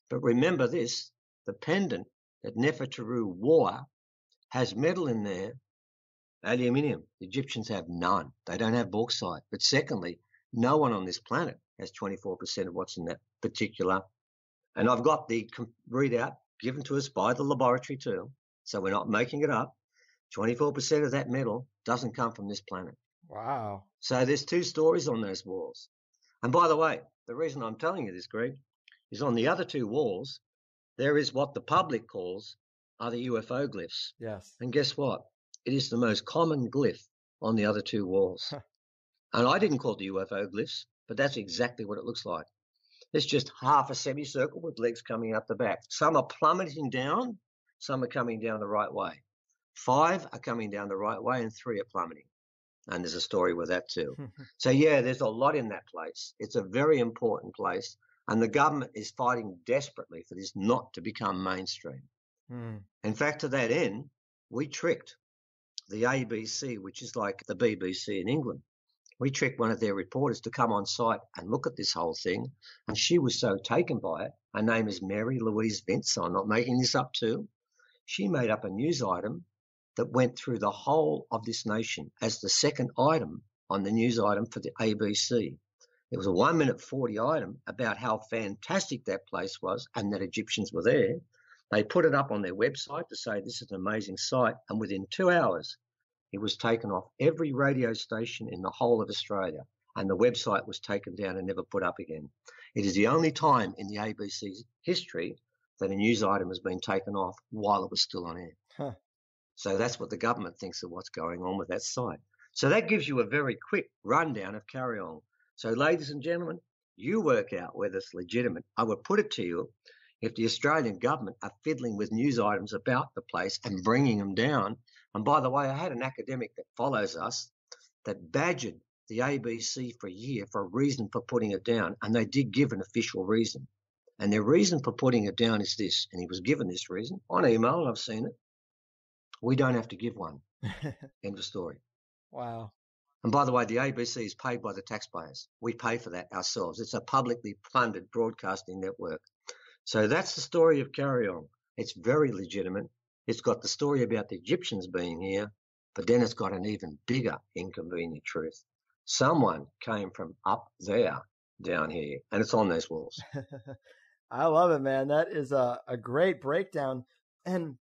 But remember this, the pendant that Nefertari wore has metal in there, aluminium. The Egyptians have none. They don't have bauxite. But secondly, no one on this planet has 24% of what's in that particular. And I've got the readout given to us by the laboratory too, so we're not making it up. 24% of that metal doesn't come from this planet. Wow. So there's 2 stories on those walls. And by the way, the reason I'm telling you this, Greg, is on the other 2 walls, there is what the public calls are the UFO glyphs. Yes. And guess what? It is the most common glyph on the other 2 walls. And I didn't call it the UFO glyphs, but that's exactly what it looks like. It's just half a semicircle with legs coming out the back. Some are plummeting down, some are coming down the right way. 5 are coming down the right way and 3 are plummeting. And there's a story with that too. So, yeah, there's a lot in that place. It's a very important place. And the government is fighting desperately for this not to become mainstream. In fact, to that end, we tricked the ABC, which is like the BBC in England. We tricked one of their reporters to come on site and look at this whole thing. And she was so taken by it. Her name is Mary Louise Vince. So I'm not making this up too. She made up a news item that went through the whole of this nation as the second item on the news item for the ABC. It was a 1-minute 40 item about how fantastic that place was and that Egyptians were there. They put it up on their website to say this is an amazing site. And within 2 hours, it was taken off every radio station in the whole of Australia. And the website was taken down and never put up again. It is the only time in the ABC's history that a news item has been taken off while it was still on air. So that's what the government thinks of what's going on with that site. So that gives you a very quick rundown of Carry On. So, ladies and gentlemen, you work out whether it's legitimate. I would put it to you, if the Australian government are fiddling with news items about the place and bringing them down. And by the way, I had an academic that follows us that badgered the ABC for a year for a reason for putting it down, and they did give an official reason. And their reason for putting it down is this, and he was given this reason on email, and I've seen it. We don't have to give one. End of story. Wow. And by the way, the ABC is paid by the taxpayers. We pay for that ourselves. It's a publicly funded broadcasting network. So that's the story of Carry On. It's very legitimate. It's got the story about the Egyptians being here, but then it's got an even bigger inconvenient truth. Someone came from up there down here, and it's on those walls. I love it, man. That is a great breakdown. And,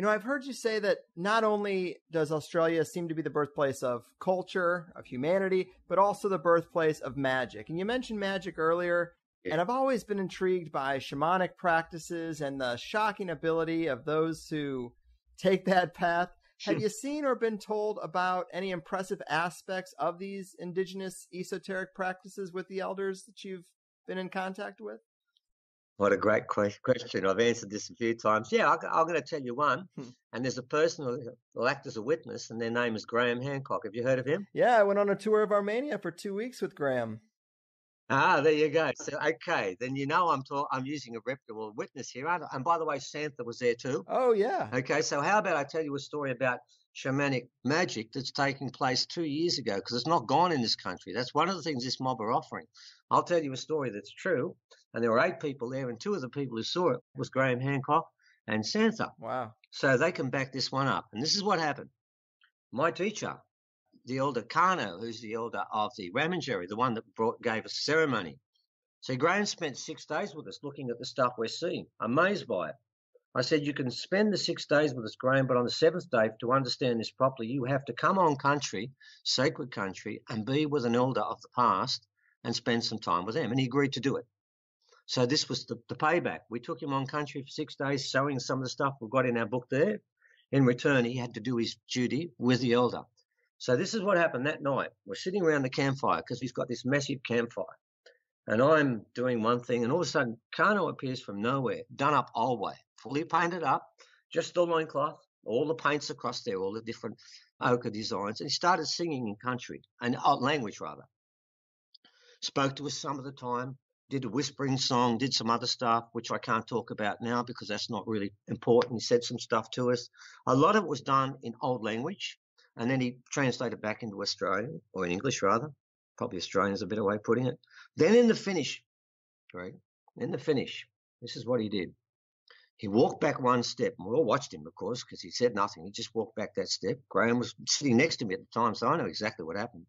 I've heard you say that not only does Australia seem to be the birthplace of culture, of humanity, but also the birthplace of magic. And you mentioned magic earlier, and I've always been intrigued by shamanic practices and the shocking ability of those who take that path. Have you seen or been told about any impressive aspects of these indigenous esoteric practices with the elders that you've been in contact with? What a great question. I've answered this a few times. Yeah, I'm going to tell you one. And there's a person who will act as a witness, and their name is Graham Hancock. Have you heard of him? Yeah, I went on a tour of Armenia for 2 weeks with Graham. Ah, there you go. So, okay, then I'm using a reputable witness here, aren't I? And by the way, Santha was there too. Oh, yeah. Okay, so how about I tell you a story about shamanic magic that's taking place 2 years ago, because it's not gone in this country. That's one of the things this mob are offering. I'll tell you a story that's true. And there were 8 people there, and 2 of the people who saw it was Graham Hancock and Santha. Wow. So they can back this one up. And this is what happened. My teacher, the elder Kano, who's the elder of the Ramangeri, the one that gave us ceremony. So Graham spent 6 days with us looking at the stuff we're seeing, amazed by it. I said, you can spend the 6 days with us, Graham, but on the 7th day, to understand this properly, you have to come on country, sacred country, and be with an elder of the past and spend some time with them. And he agreed to do it. So this was the payback. We took him on country for 6 days, showing some of the stuff we've got in our book there. In return, he had to do his duty with the elder. So this is what happened that night. We're sitting around the campfire because he's got this massive campfire. And I'm doing one thing, and all of a sudden, Kano appears from nowhere, done up old way, fully painted up, just the loincloth, all the paints across there, all the different ochre designs. And he started singing in country, and language rather. Spoke to us some of the time. Did a whispering song, did some other stuff, which I can't talk about now because that's not really important. He said some stuff to us. A lot of it was done in old language, and then he translated back into Australian, or in English rather. Probably Australian is a better way of putting it. Then in the finish, this is what he did. He walked back one step, and we all watched him, of course, because he said nothing. He just walked back that step. Graham was sitting next to me at the time, so I know exactly what happened.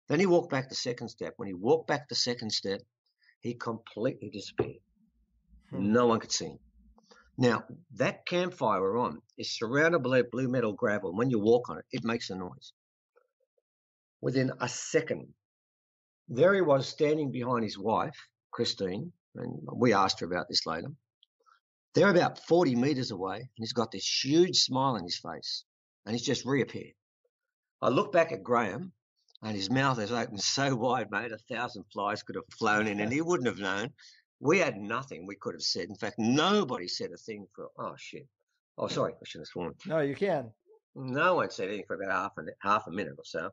Then he walked back the second step. When he walked back the second step, he completely disappeared. No one could see him. Now, that campfire we're on is surrounded by blue metal gravel. And when you walk on it, it makes a noise. Within a second, there he was standing behind his wife, Christine, and we asked her about this later. They're about 40 meters away, and he's got this huge smile on his face, and he's just reappeared. I look back at Graham, and his mouth is open so wide, mate, 1,000 flies could have flown in, and he wouldn't have known. We had nothing we could have said. In fact, nobody said a thing for, oh, shit. Oh, sorry, I should have sworn. No, you can. No one said anything for about half a minute or so.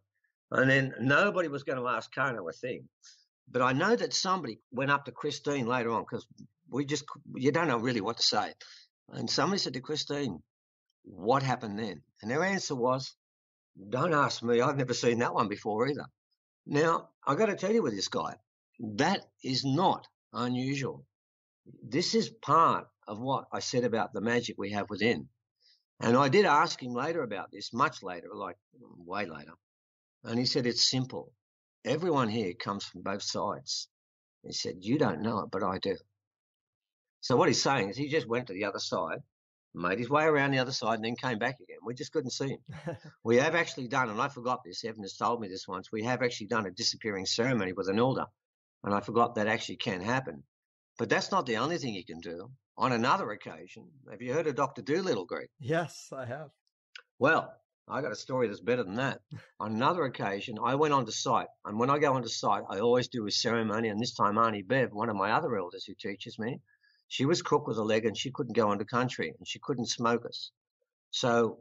And then nobody was going to ask Kano a thing. But I know that somebody went up to Christine later on because you don't know really what to say. And somebody said to Christine, what happened then? And their answer was, don't ask me. I've never seen that one before either. Now, I got to tell you with this guy, that is not unusual. This is part of what I said about the magic we have within. And I did ask him later about this, much later, like way later. And he said, it's simple. Everyone here comes from both sides. He said, you don't know it, but I do. So what he's saying is he just went to the other side, made his way around the other side, and then came back again. We just couldn't see him. We have actually done, and I forgot this, Evan has told me this once, we have actually done a disappearing ceremony with an elder, and I forgot that actually can happen. But that's not the only thing you can do. On another occasion, have you heard of Dr. Doolittle, Greg? Yes, I have. Well, I got a story that's better than that. On another occasion, I went onto site, and when I go onto site, I always do a ceremony, and this time Auntie Bev, one of my other elders who teaches me, she was crook with a leg and she couldn't go onto country and she couldn't smoke us. So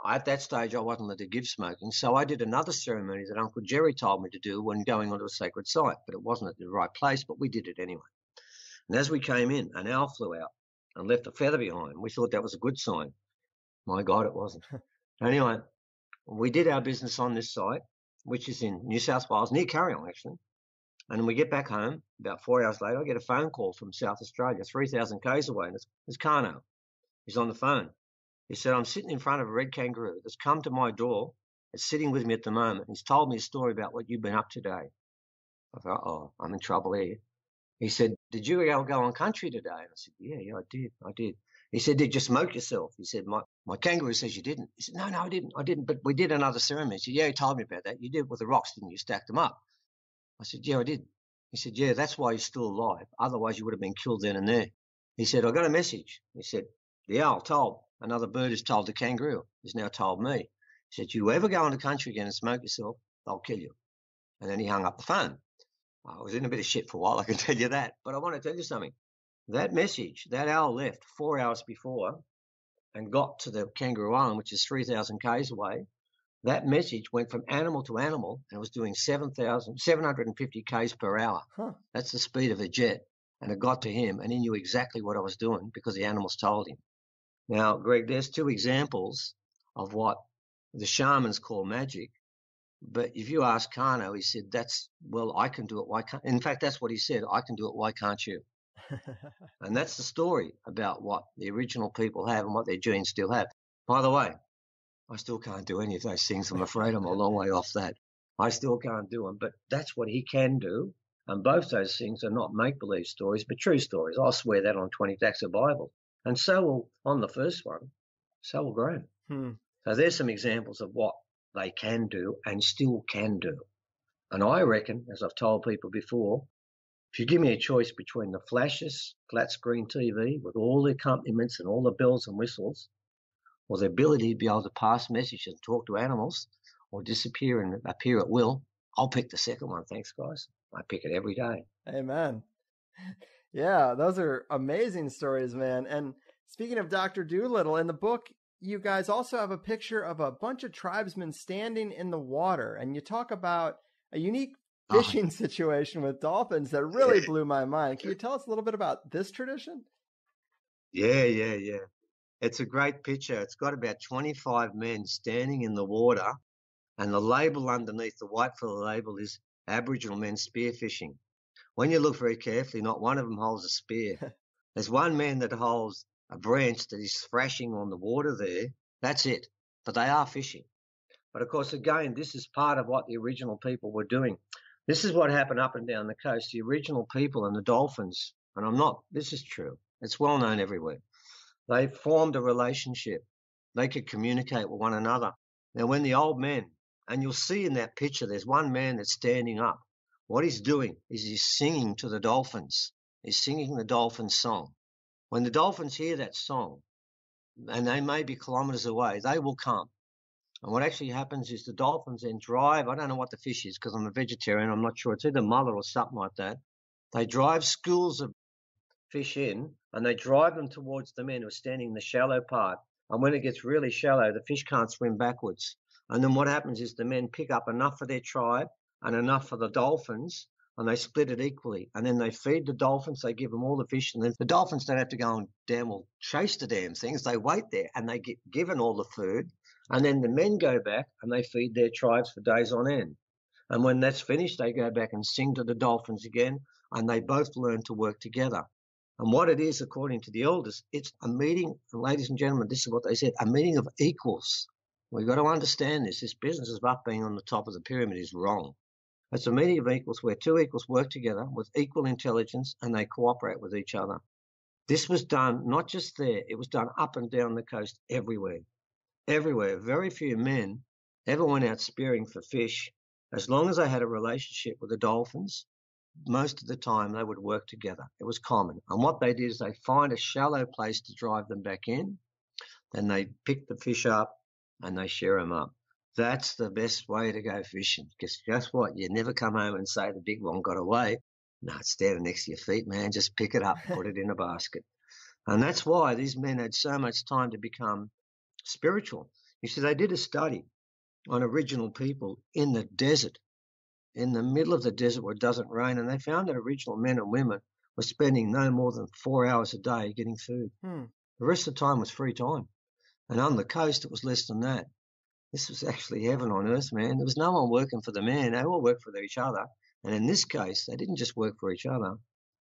at that stage, I wasn't allowed to give smoking. So I did another ceremony that Uncle Jerry told me to do when going onto a sacred site, but it wasn't at the right place, but we did it anyway. And as we came in, an owl flew out and left a feather behind. We thought that was a good sign. My God, it wasn't. Anyway, we did our business on this site. which is in New South Wales, near Carryong, actually. And we get back home, about 4 hours later, I get a phone call from South Australia, 3,000 k's away, and it's Kano. He's on the phone. He said, I'm sitting in front of a red kangaroo that's come to my door. It's sitting with me at the moment. He's told me a story about what you've been up to today. I thought, oh, I'm in trouble here. He said, did you go on country today? And I said, yeah, I did. He said, did you smoke yourself? He said, my kangaroo says you didn't. He said, no, I didn't, but we did another ceremony. He said, yeah, he told me about that. You did it with the rocks, didn't you? Stacked them up. I said, yeah, I did. He said, yeah, that's why you're still alive. Otherwise, you would have been killed then and there. He said, I got a message. He said, the owl told, another bird has told the kangaroo, has now told me. He said, you ever go into country again and smoke yourself, they'll kill you. And then he hung up the phone. I was in a bit of shit for a while, I can tell you that. But I want to tell you something. That message, that owl left 4 hours before and got to the Kangaroo Island, which is 3,000 k's away. That message went from animal to animal and it was doing 750 k's per hour. Huh. That's the speed of a jet. And it got to him and he knew exactly what I was doing because the animals told him. Now, Greg, there's two examples of what the shamans call magic. But if you ask Kano, he said, I can do it. Why can't? In fact, that's what he said. I can do it. Why can't you? And that's the story about what the original people have and what their genes still have. By the way, I still can't do any of those things. I'm afraid I'm a long way off that. I still can't do them, but that's what he can do. And both those things are not make-believe stories, but true stories. I'll swear that on 20 stacks of Bible. And so will, on the first one, so will Graham. So there's some examples of what they can do and still can do. And I reckon, as I've told people before, if you give me a choice between the flashes, flat screen TV with all the accompaniments and all the bells and whistles, or the ability to be able to pass messages and talk to animals or disappear and appear at will, I'll pick the second one. Thanks, guys. I pick it every day. Amen. Yeah, those are amazing stories, man. And speaking of Dr. Dolittle, in the book, you guys also have a picture of a bunch of tribesmen standing in the water, and you talk about a unique fishing situation with dolphins that really blew my mind. Can you tell us a little bit about this tradition? Yeah. It's a great picture. It's got about 25 men standing in the water, and the label underneath, the white fella label, is Aboriginal men spearfishing. When you look very carefully, not one of them holds a spear. There's one man that holds a branch that is thrashing on the water there. That's it. But they are fishing. But of course, again, this is part of what the original people were doing. This is what happened up and down the coast. The original people and the dolphins, and this is true. It's well known everywhere. They formed a relationship. They could communicate with one another. Now, when the old men, and you'll see in that picture, there's one man that's standing up. What he's doing is he's singing to the dolphins. He's singing the dolphin song. When the dolphins hear that song, and they may be kilometres away, they will come. And what actually happens is the dolphins then drive, I don't know what the fish is because I'm a vegetarian, I'm not sure, it's either mullet or something like that. They drive schools of fish in and they drive them towards the men who are standing in the shallow part. And when it gets really shallow, the fish can't swim backwards. And then what happens is the men pick up enough for their tribe and enough for the dolphins, and they split it equally. And then they feed the dolphins, they give them all the fish, and then the dolphins don't have to go and chase the damn things. They wait there and they get given all the food. And then the men go back and they feed their tribes for days on end. And when that's finished, they go back and sing to the dolphins again, and they both learn to work together. And what it is, according to the elders, it's a meeting, and ladies and gentlemen, this is what they said, a meeting of equals. We've got to understand this. This business of us being on the top of the pyramid is wrong. It's a meeting of equals where two equals work together with equal intelligence and they cooperate with each other. This was done not just there, it was done up and down the coast everywhere. Everywhere. Very few men ever went out spearing for fish. As long as they had a relationship with the dolphins, most of the time they would work together. It was common. And what they did is they find a shallow place to drive them back in, then they pick the fish up and they share them up. That's the best way to go fishing, because guess what? You never come home and say the big one got away. No, it's standing next to your feet, man. Just pick it up, put it in a basket. And that's why these men had so much time to become spiritual. You see, they did a study on original people in the desert, in the middle of the desert where it doesn't rain, and they found that original men and women were spending no more than 4 hours a day getting food. The rest of the time was free time. And on the coast, it was less than that. This was actually heaven on earth, man. There was no one working for the man. They all worked for each other. And in this case, they didn't just work for each other.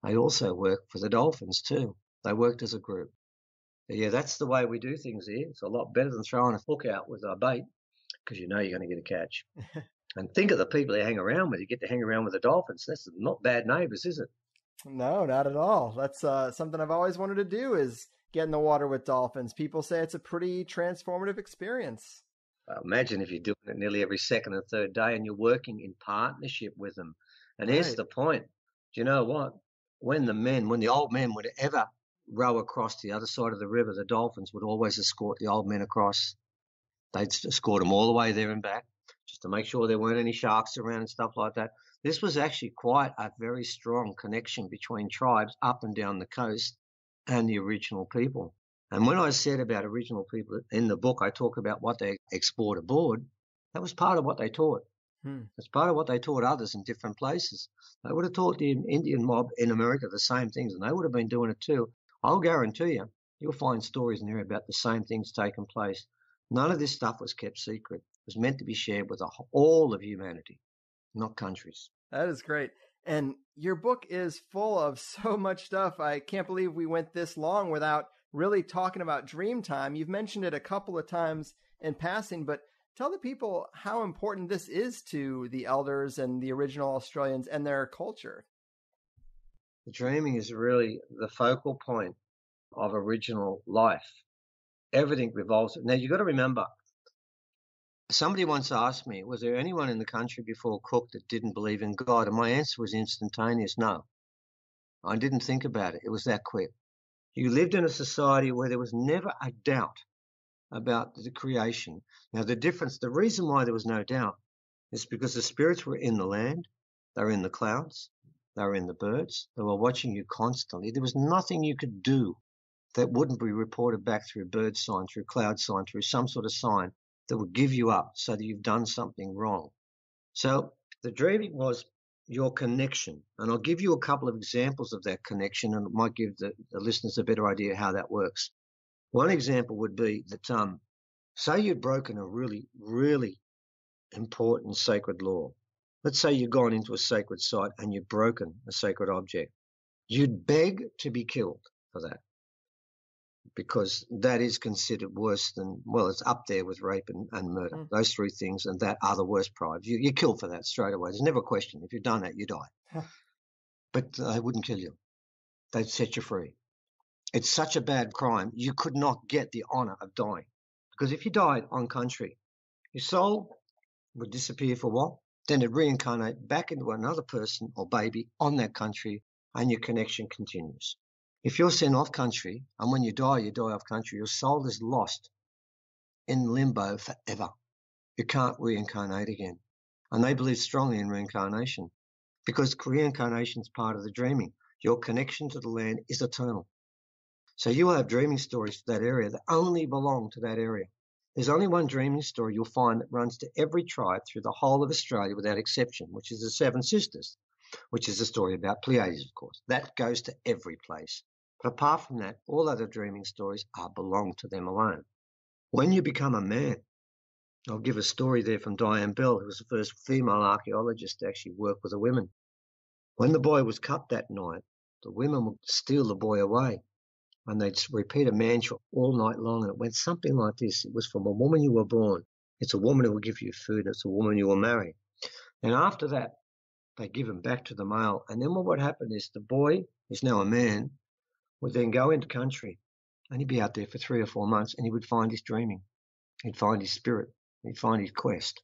They also worked for the dolphins too. They worked as a group. Yeah, that's the way we do things here. It's a lot better than throwing a hook out with a bait because you know you're going to get a catch. And think of the people you hang around with. You get to hang around with the dolphins. That's not bad neighbors, is it? No, not at all. That's something I've always wanted to do, is get in the water with dolphins. People say it's a pretty transformative experience. Imagine if you're doing it nearly every second and third day and you're working in partnership with them. And here's the point. Do you know what? When the old men would ever row across the other side of the river, the dolphins would always escort the old men across. They'd escort them all the way there and back just to make sure there weren't any sharks around and stuff like that. This was actually quite a very strong connection between tribes up and down the coast and the original people. And when I said about original people in the book, I talk about what they explored aboard. That was part of what they taught. It's part of what they taught others in different places. They would have taught the Indian mob in America the same things, and they would have been doing it too. I'll guarantee you, you'll find stories in there about the same things taking place. None of this stuff was kept secret. It was meant to be shared with all of humanity, not countries. That is great. And your book is full of so much stuff. I can't believe we went this long without really talking about Dreamtime. You've mentioned it a couple of times in passing, but tell the people how important this is to the elders and the original Australians and their culture. Dreaming is really the focal point of original life. Everything revolves. Now, you've got to remember, somebody once asked me, was there anyone in the country before Cook that didn't believe in God? And my answer was instantaneous, no. I didn't think about it. It was that quick. You lived in a society where there was never a doubt about the creation. Now, the reason why there was no doubt is because the spirits were in the land, they were in the clouds, they were in the birds, they were watching you constantly. There was nothing you could do that wouldn't be reported back through bird sign, through cloud sign, through some sort of sign that would give you up so that you've done something wrong. So the dreaming was your connection. And I'll give you a couple of examples of that connection, and it might give the listeners a better idea how that works. One example would be that say you'd broken a really, really important sacred law. Let's say you've gone into a sacred site and you've broken a sacred object. You'd beg to be killed for that, because that is considered worse than, well, it's up there with rape and murder. Those three things and that are the worst crimes. You're killed for that straight away. There's never a question. If you've done that, you die. But they wouldn't kill you. They'd set you free. It's such a bad crime, you could not get the honor of dying. Because if you died on country, your soul would disappear for a while, then it'd reincarnate back into another person or baby on that country, and your connection continues. If you're sent off country, and when you die off country, your soul is lost in limbo forever. You can't reincarnate again. And they believe strongly in reincarnation, because reincarnation is part of the dreaming. Your connection to the land is eternal. So you will have dreaming stories for that area that only belong to that area. There's only one dreaming story you'll find that runs to every tribe through the whole of Australia without exception, which is the Seven Sisters, which is a story about Pleiades, of course. That goes to every place. But apart from that, all other dreaming stories belong to them alone. When you become a man, I'll give a story there from Diane Bell, who was the first female archaeologist to actually work with the women. When the boy was cut that night, the women would steal the boy away, and they'd repeat a mantra all night long, and it went something like this. It was, from a woman you were born, it's a woman who will give you food, it's a woman you will marry. And after that, they give him back to the male. And then what would happen is the boy, who's now a man, would then go into country, and he'd be out there for 3 or 4 months, and he would find his dreaming. He'd find his spirit. He'd find his quest.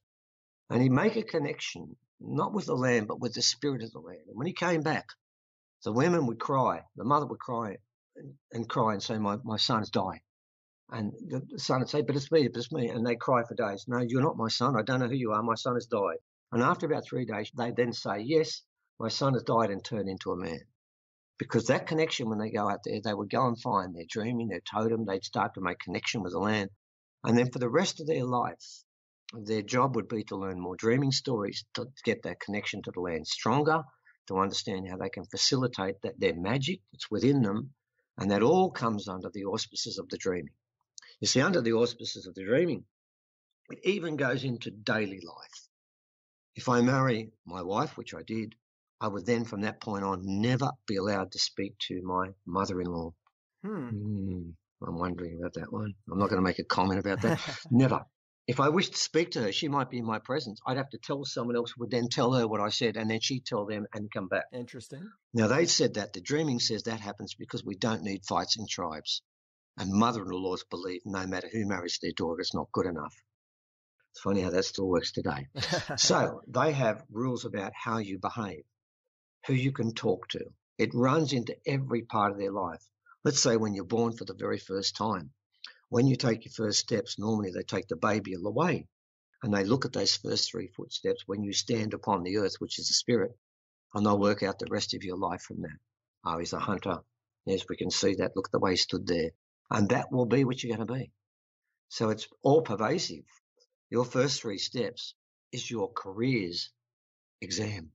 And he'd make a connection, not with the land, but with the spirit of the land. And when he came back, the women would cry, the mother would cry and cry and say, my son's died. And the son would say, but it's me. And they'd cry for days. No, you're not my son. I don't know who you are. My son has died. And after about 3 days, they'd then say, yes, my son has died and turned into a man. Because that connection, when they go out there, they would go and find their dreaming, their totem. They'd start to make connection with the land. And then for the rest of their life, their job would be to learn more dreaming stories, to get that connection to the land stronger, to understand how they can facilitate that their magic that's within them. And that all comes under the auspices of the dreaming. You see, under the auspices of the dreaming, It even goes into daily life. If I marry my wife, which I did, I would then from that point on never be allowed to speak to my mother-in-law. I'm wondering about that one. I'm not going to make a comment about that. Never. If I wished to speak to her, she might be in my presence. I'd have to tell someone else, would then tell her what I said, and then she'd tell them and come back. Interesting. Now, they said that. The dreaming says that happens because we don't need fights in tribes. And mother-in-laws believe no matter who marries their daughter, it's not good enough. It's funny how that still works today. So they have rules about how you behave, who you can talk to. It runs into every part of their life. Let's say when you're born for the very first time. When you take your first steps, normally they take the baby away and they look at those first 3 footsteps when you stand upon the earth, which is the spirit, and they'll work out the rest of your life from that. Oh, he's a hunter. Yes, we can see that. Look at the way he stood there. And that will be what you're going to be. So it's all pervasive. Your first 3 steps is your career's exam.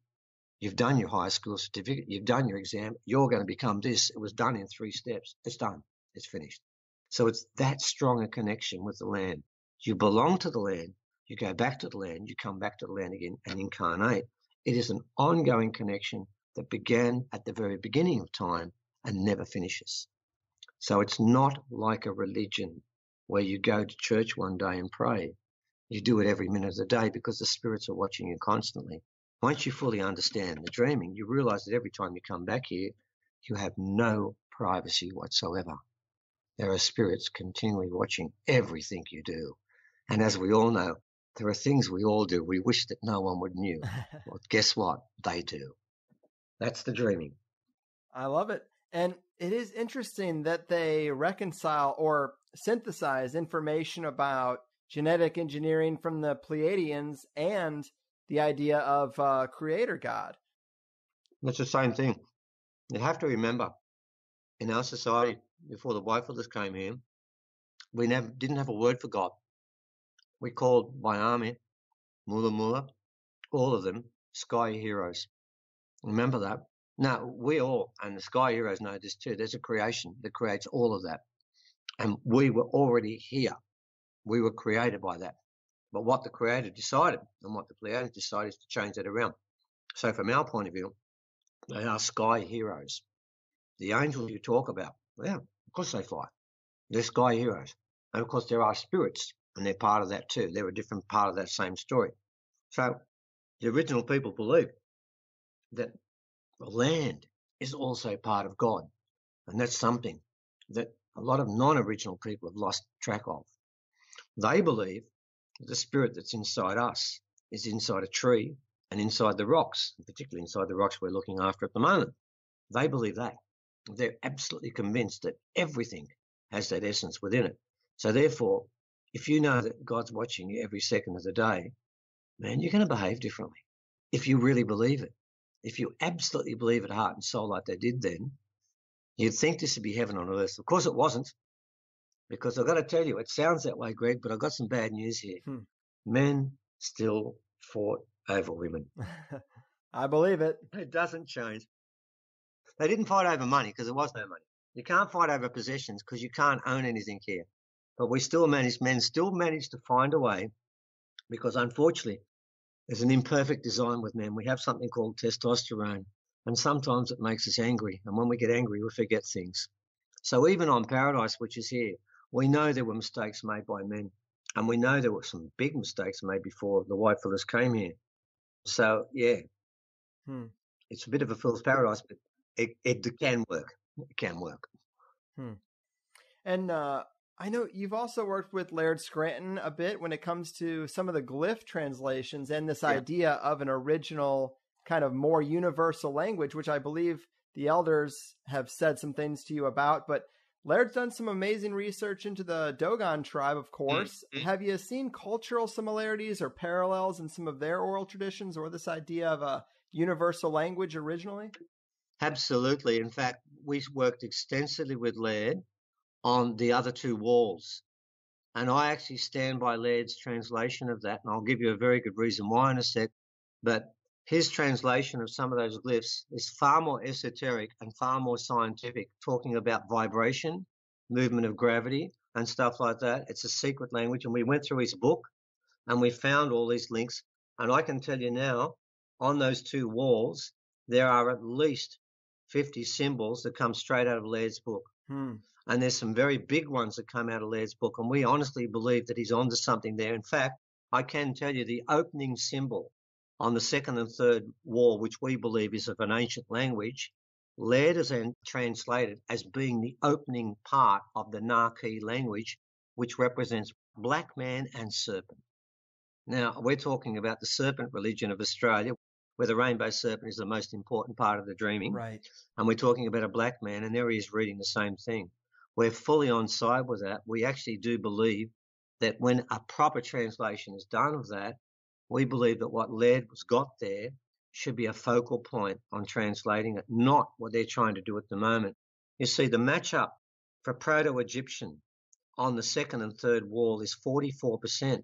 You've done your high school certificate. You've done your exam. You're going to become this. It was done in 3 steps. It's done. It's finished. So it's that strong a connection with the land. You belong to the land. You go back to the land. You come back to the land again and incarnate. It is an ongoing connection that began at the very beginning of time and never finishes. So it's not like a religion where you go to church one day and pray. You do it every minute of the day because the spirits are watching you constantly. Once you fully understand the dreaming, you realize that every time you come back here, you have no privacy whatsoever. There are spirits continually watching everything you do. And as we all know, there are things we all do we wish that no one would know. Well, guess what? They do. That's the dreaming. I love it. And it is interesting that they reconcile or synthesize information about genetic engineering from the Pleiadians and the idea of creator God. That's the same thing. You have to remember, in our society, before the Whitefielders came here, we didn't have a word for God. We called Waiame, Mula Mula, all of them sky heroes. Remember that? Now, we all, and the sky heroes know this too, there's a creation that creates all of that. And we were already here. We were created by that. But what the creator decided and what the Pleiadians decided is to change that around. So from our point of view, they are sky heroes. The angels you talk about, yeah, of course they fly. They're sky heroes. And of course there are spirits, and they're part of that too. They're a different part of that same story. So the original people believed that the land is also part of God. And that's something that a lot of non-original people have lost track of. They believe that the spirit that's inside us is inside a tree and inside the rocks, and particularly inside the rocks we're looking after at the moment. They believe that. They're absolutely convinced that everything has that essence within it. So therefore, if you know that God's watching you every second of the day, man, you're going to behave differently. If you really believe it, if you absolutely believe it heart and soul like they did then, you'd think this would be heaven on earth. Of course it wasn't, because I've got to tell you, it sounds that way, Greg, but I've got some bad news here. Men still fought over women. I believe it. It doesn't change. They didn't fight over money because there was no money. You can't fight over possessions because you can't own anything here. But men still manage to find a way, because unfortunately, there's an imperfect design with men. We have something called testosterone, and sometimes it makes us angry. And when we get angry, we forget things. So even on Paradise, which is here, we know there were mistakes made by men, and we know there were some big mistakes made before the Whitefielders came here. So, yeah, It's a bit of a fool's paradise, but it can work. It can work. And I know you've also worked with Laird Scranton a bit when it comes to some of the glyph translations and this idea of an original kind of more universal language, which I believe the elders have said some things to you about. But Laird's done some amazing research into the Dogon tribe, of course. Have you seen cultural similarities or parallels in some of their oral traditions or this idea of a universal language originally? Absolutely. In fact, we worked extensively with Laird on the other 2 walls. And I actually stand by Laird's translation of that, and I'll give you a very good reason why in a sec. But his translation of some of those glyphs is far more esoteric and far more scientific, talking about vibration, movement of gravity, and stuff like that. It's a secret language, and we went through his book, And we found all these links. And I can tell you now, on those two walls, there are at least 50 symbols that come straight out of Laird's book. And there's some very big ones that come out of Laird's book. And we honestly believe that he's onto something there. In fact, I can tell you the opening symbol on the second and third wall, which we believe is of an ancient language, Laird has then translated as being the opening part of the Naki language, which represents black man and serpent. Now, we're talking about the serpent religion of Australia, where the rainbow serpent is the most important part of the dreaming. Right. And we're talking about a black man, and there he is reading the same thing. We're fully on side with that. We actually do believe that when a proper translation is done of that, we believe that what Laird has got there should be a focal point on translating it, not what they're trying to do at the moment. You see, the matchup for Proto-Egyptian on the second and third wall is 44%.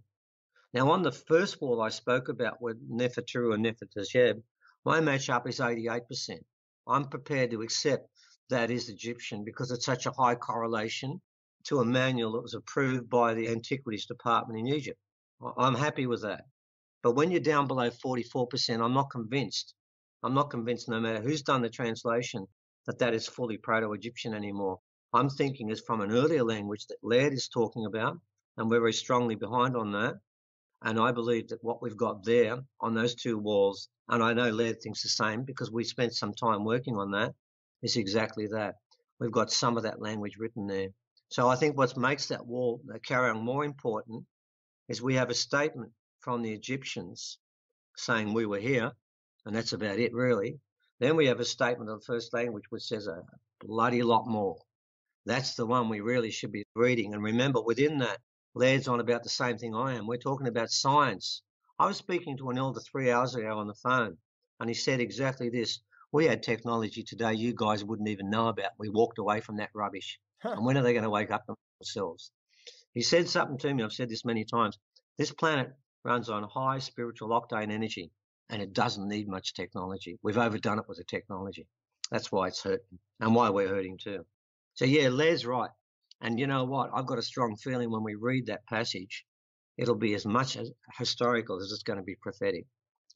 Now, on the first wall I spoke about with Neferturu and Nefertasheb, my matchup is 88%. I'm prepared to accept that is Egyptian because it's such a high correlation to a manual that was approved by the Antiquities Department in Egypt. I'm happy with that. But when you're down below 44%, I'm not convinced. I'm not convinced, no matter who's done the translation, that that is fully Proto-Egyptian anymore. I'm thinking it's from an earlier language that Laird is talking about, and we're very strongly behind on that. And I believe that what we've got there on those two walls, and I know Laird thinks the same because we spent some time working on that, is exactly that. We've got some of that language written there. So I think what makes that wall, the carry-on, more important is we have a statement from the Egyptians saying we were here, and that's about it, really. Then we have a statement of the first language which says a bloody lot more. That's the one we really should be reading. And remember, within that, Laird's on about the same thing I am. We're talking about science. I was speaking to an elder 3 hours ago on the phone, and he said exactly this. We had technology today you guys wouldn't even know about. We walked away from that rubbish. And when are they going to wake up themselves? He said something to me. I've said this many times. This planet runs on high spiritual octane energy, and it doesn't need much technology. We've overdone it with the technology. That's why it's hurting and why we're hurting too. So, yeah, Laird's right. And you know what? I've got a strong feeling when we read that passage, it'll be as much as historical as it's going to be prophetic.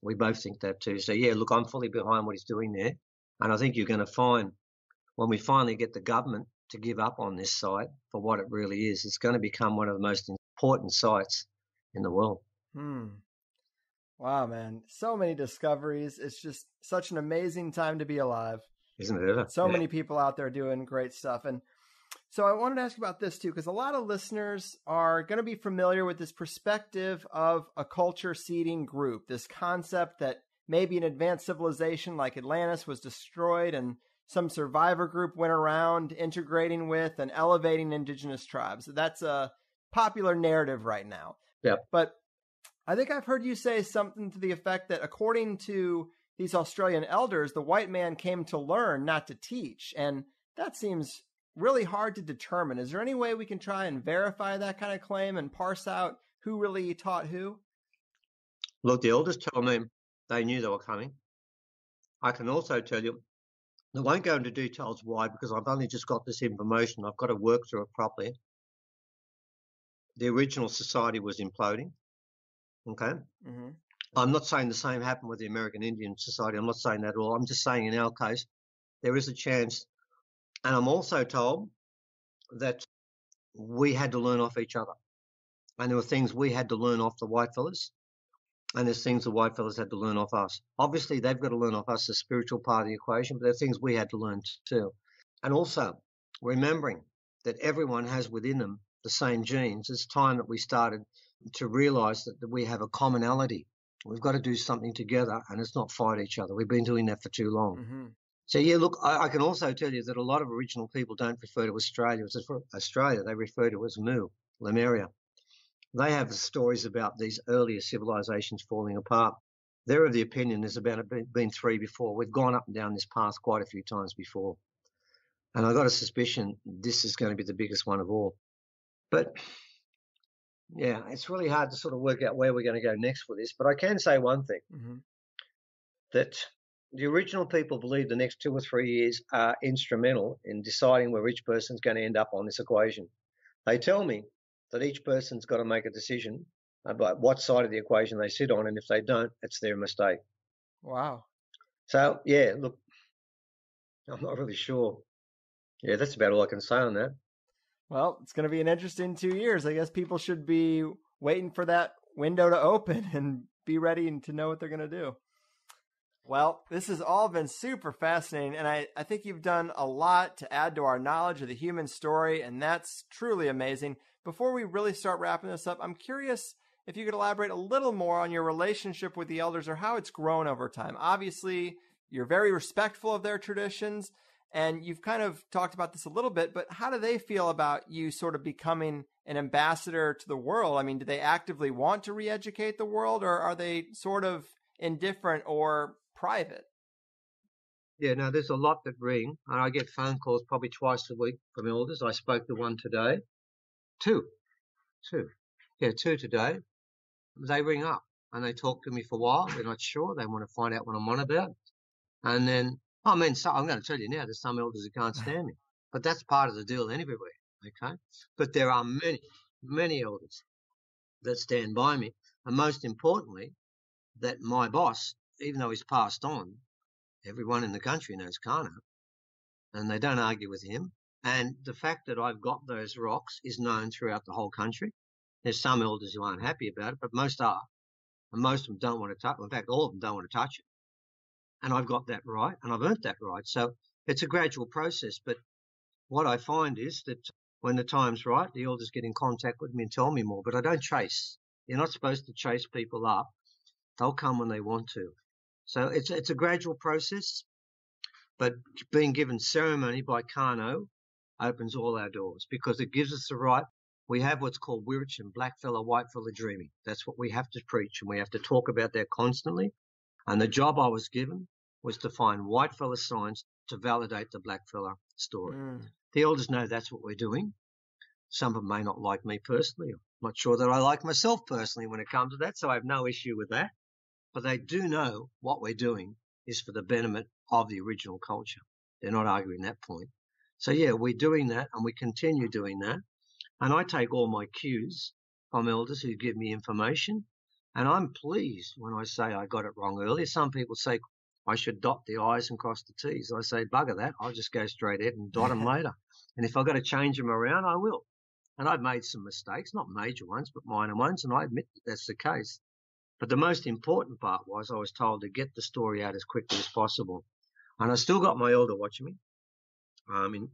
We both think that too. So, yeah, look, I'm fully behind what he's doing there. And I think you're going to find when we finally get the government to give up on this site for what it really is, it's going to become one of the most important sites in the world. Wow, man. So many discoveries. It's just such an amazing time to be alive. Isn't it ever? So many people out there doing great stuff. And so I wanted to ask about this too, because a lot of listeners are going to be familiar with this perspective of a culture seeding group, this concept that maybe an advanced civilization like Atlantis was destroyed and some survivor group went around integrating with and elevating indigenous tribes. That's a popular narrative right now. Yeah. But I think I've heard you say something to the effect that according to these Australian elders, the white man came to learn, not to teach. And that seems really hard to determine. Is there any way we can try and verify that kind of claim and parse out who really taught who? Look, the elders tell me they knew they were coming. I can also tell you, I won't go into details why, because I've only just got this information. I've got to work through it properly. The original society was imploding. Okay. Mm-hmm. I'm not saying the same happened with the American Indian Society. I'm not saying that at all. I'm just saying in our case, there is a chance. And I'm also told that we had to learn off each other. And there were things we had to learn off the white fellas. And there's things the white fellas had to learn off us. Obviously, they've got to learn off us the spiritual part of the equation, but there are things we had to learn too. And also, remembering that everyone has within them the same genes. It's time that we started to realise that we have a commonality. We've got to do something together, and it's not fight each other. We've been doing that for too long. Mm-hmm. So, yeah, look, I can also tell you that a lot of original people don't refer to Australia as Australia. They refer to it as Mu, Lemuria. They have stories about these earlier civilizations falling apart. They're of the opinion there's been three before. We've gone up and down this path quite a few times before. And I've got a suspicion this is going to be the biggest one of all. But, yeah, it's really hard to sort of work out where we're going to go next with this. But I can say one thing, that the original people believe the next 2 or 3 years are instrumental in deciding where each person's going to end up on this equation. They tell me that each person's got to make a decision about what side of the equation they sit on, and if they don't, it's their mistake. Wow. So, yeah, look, I'm not really sure. Yeah, that's about all I can say on that. Well, it's going to be an interesting 2 years. I guess people should be waiting for that window to open and be ready to know what they're going to do. Well, this has all been super fascinating, and I think you've done a lot to add to our knowledge of the human story, and that's truly amazing. Before we really start wrapping this up, I'm curious if you could elaborate a little more on your relationship with the elders or how it's grown over time. Obviously, you're very respectful of their traditions, and you've kind of talked about this a little bit, but how do they feel about you sort of becoming an ambassador to the world? I mean, do they actively want to re-educate the world, or are they sort of indifferent or private? Yeah, no, there's a lot that ring, and I get phone calls probably twice a week from elders. I spoke to one today. Two. Yeah, two today. They ring up and they talk to me for a while. They're not sure. They want to find out what I'm on about. And then, I mean, so I'm going to tell you now, there's some elders who can't stand me. But that's part of the deal anyway, okay? But there are many, many elders that stand by me. And most importantly, that my boss, even though he's passed on, everyone in the country knows Kano, and they don't argue with him. And the fact that I've got those rocks is known throughout the whole country. There's some elders who aren't happy about it, but most are. And most of them don't want to touch it. In fact, all of them don't want to touch it. And I've got that right, and I've earned that right. So it's a gradual process. But what I find is that when the time's right, the elders get in contact with me and tell me more. But I don't chase. You're not supposed to chase people up. They'll come when they want to. So it's a gradual process. But being given ceremony by Kano opens all our doors because it gives us the right. We have what's called Wiritjin, blackfella, whitefella dreaming. That's what we have to preach, and we have to talk about that constantly. And the job I was given was to find whitefella signs to validate the blackfella story. The elders know that's what we're doing. Some of them may not like me personally. I'm not sure that I like myself personally when it comes to that, so I have no issue with that. But they do know what we're doing is for the betterment of the original culture. They're not arguing that point. So, yeah, we're doing that, and we continue doing that. And I take all my cues from elders who give me information, and I'm pleased when I say I got it wrong earlier. Some people say I should dot the I's and cross the T's. I say, bugger that. I'll just go straight ahead and dot them later. And if I've got to change them around, I will. And I've made some mistakes, not major ones, but minor ones, and I admit that that's the case. But the most important part was I was told to get the story out as quickly as possible. And I still got my elder watching me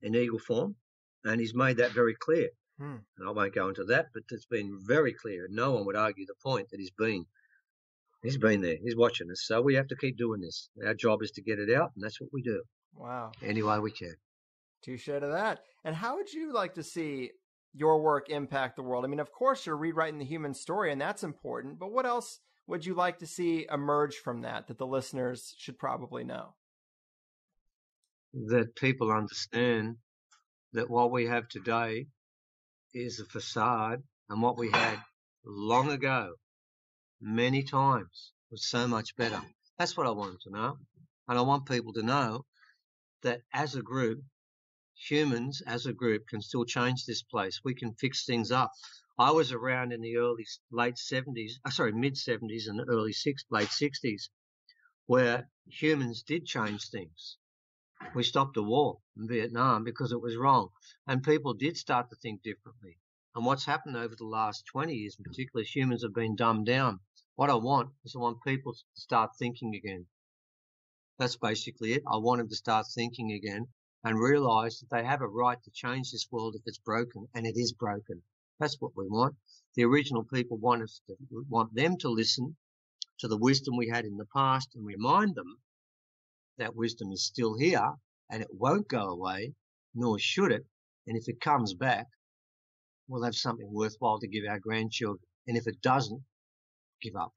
in eagle form, and he's made that very clear. And I won't go into that, but it's been very clear. No one would argue the point that he's been there. He's watching us. So we have to keep doing this. Our job is to get it out, and that's what we do. Wow. Any way we can. Touche to that. And how would you like to see your work impact the world? I mean, of course, you're rewriting the human story, and that's important. But what else would you like to see emerge from that the listeners should probably know? That people understand that what we have today is a facade, and what we had long ago, many times, was so much better. That's what I want them to know. And I want people to know that as a group, humans as a group can still change this place. We can fix things up. I was around in the mid 70s and late 60s, where humans did change things. We stopped a war in Vietnam because it was wrong, and people did start to think differently. And what's happened over the last 20 years in particular, humans have been dumbed down. What I want people to start thinking again. That's basically it. I want them to start thinking again and realise that they have a right to change this world if it's broken, and it is broken. That's what we want. The original people want them to listen to the wisdom we had in the past and remind them that wisdom is still here and it won't go away, nor should it. And if it comes back, we'll have something worthwhile to give our grandchildren. And if it doesn't, give up.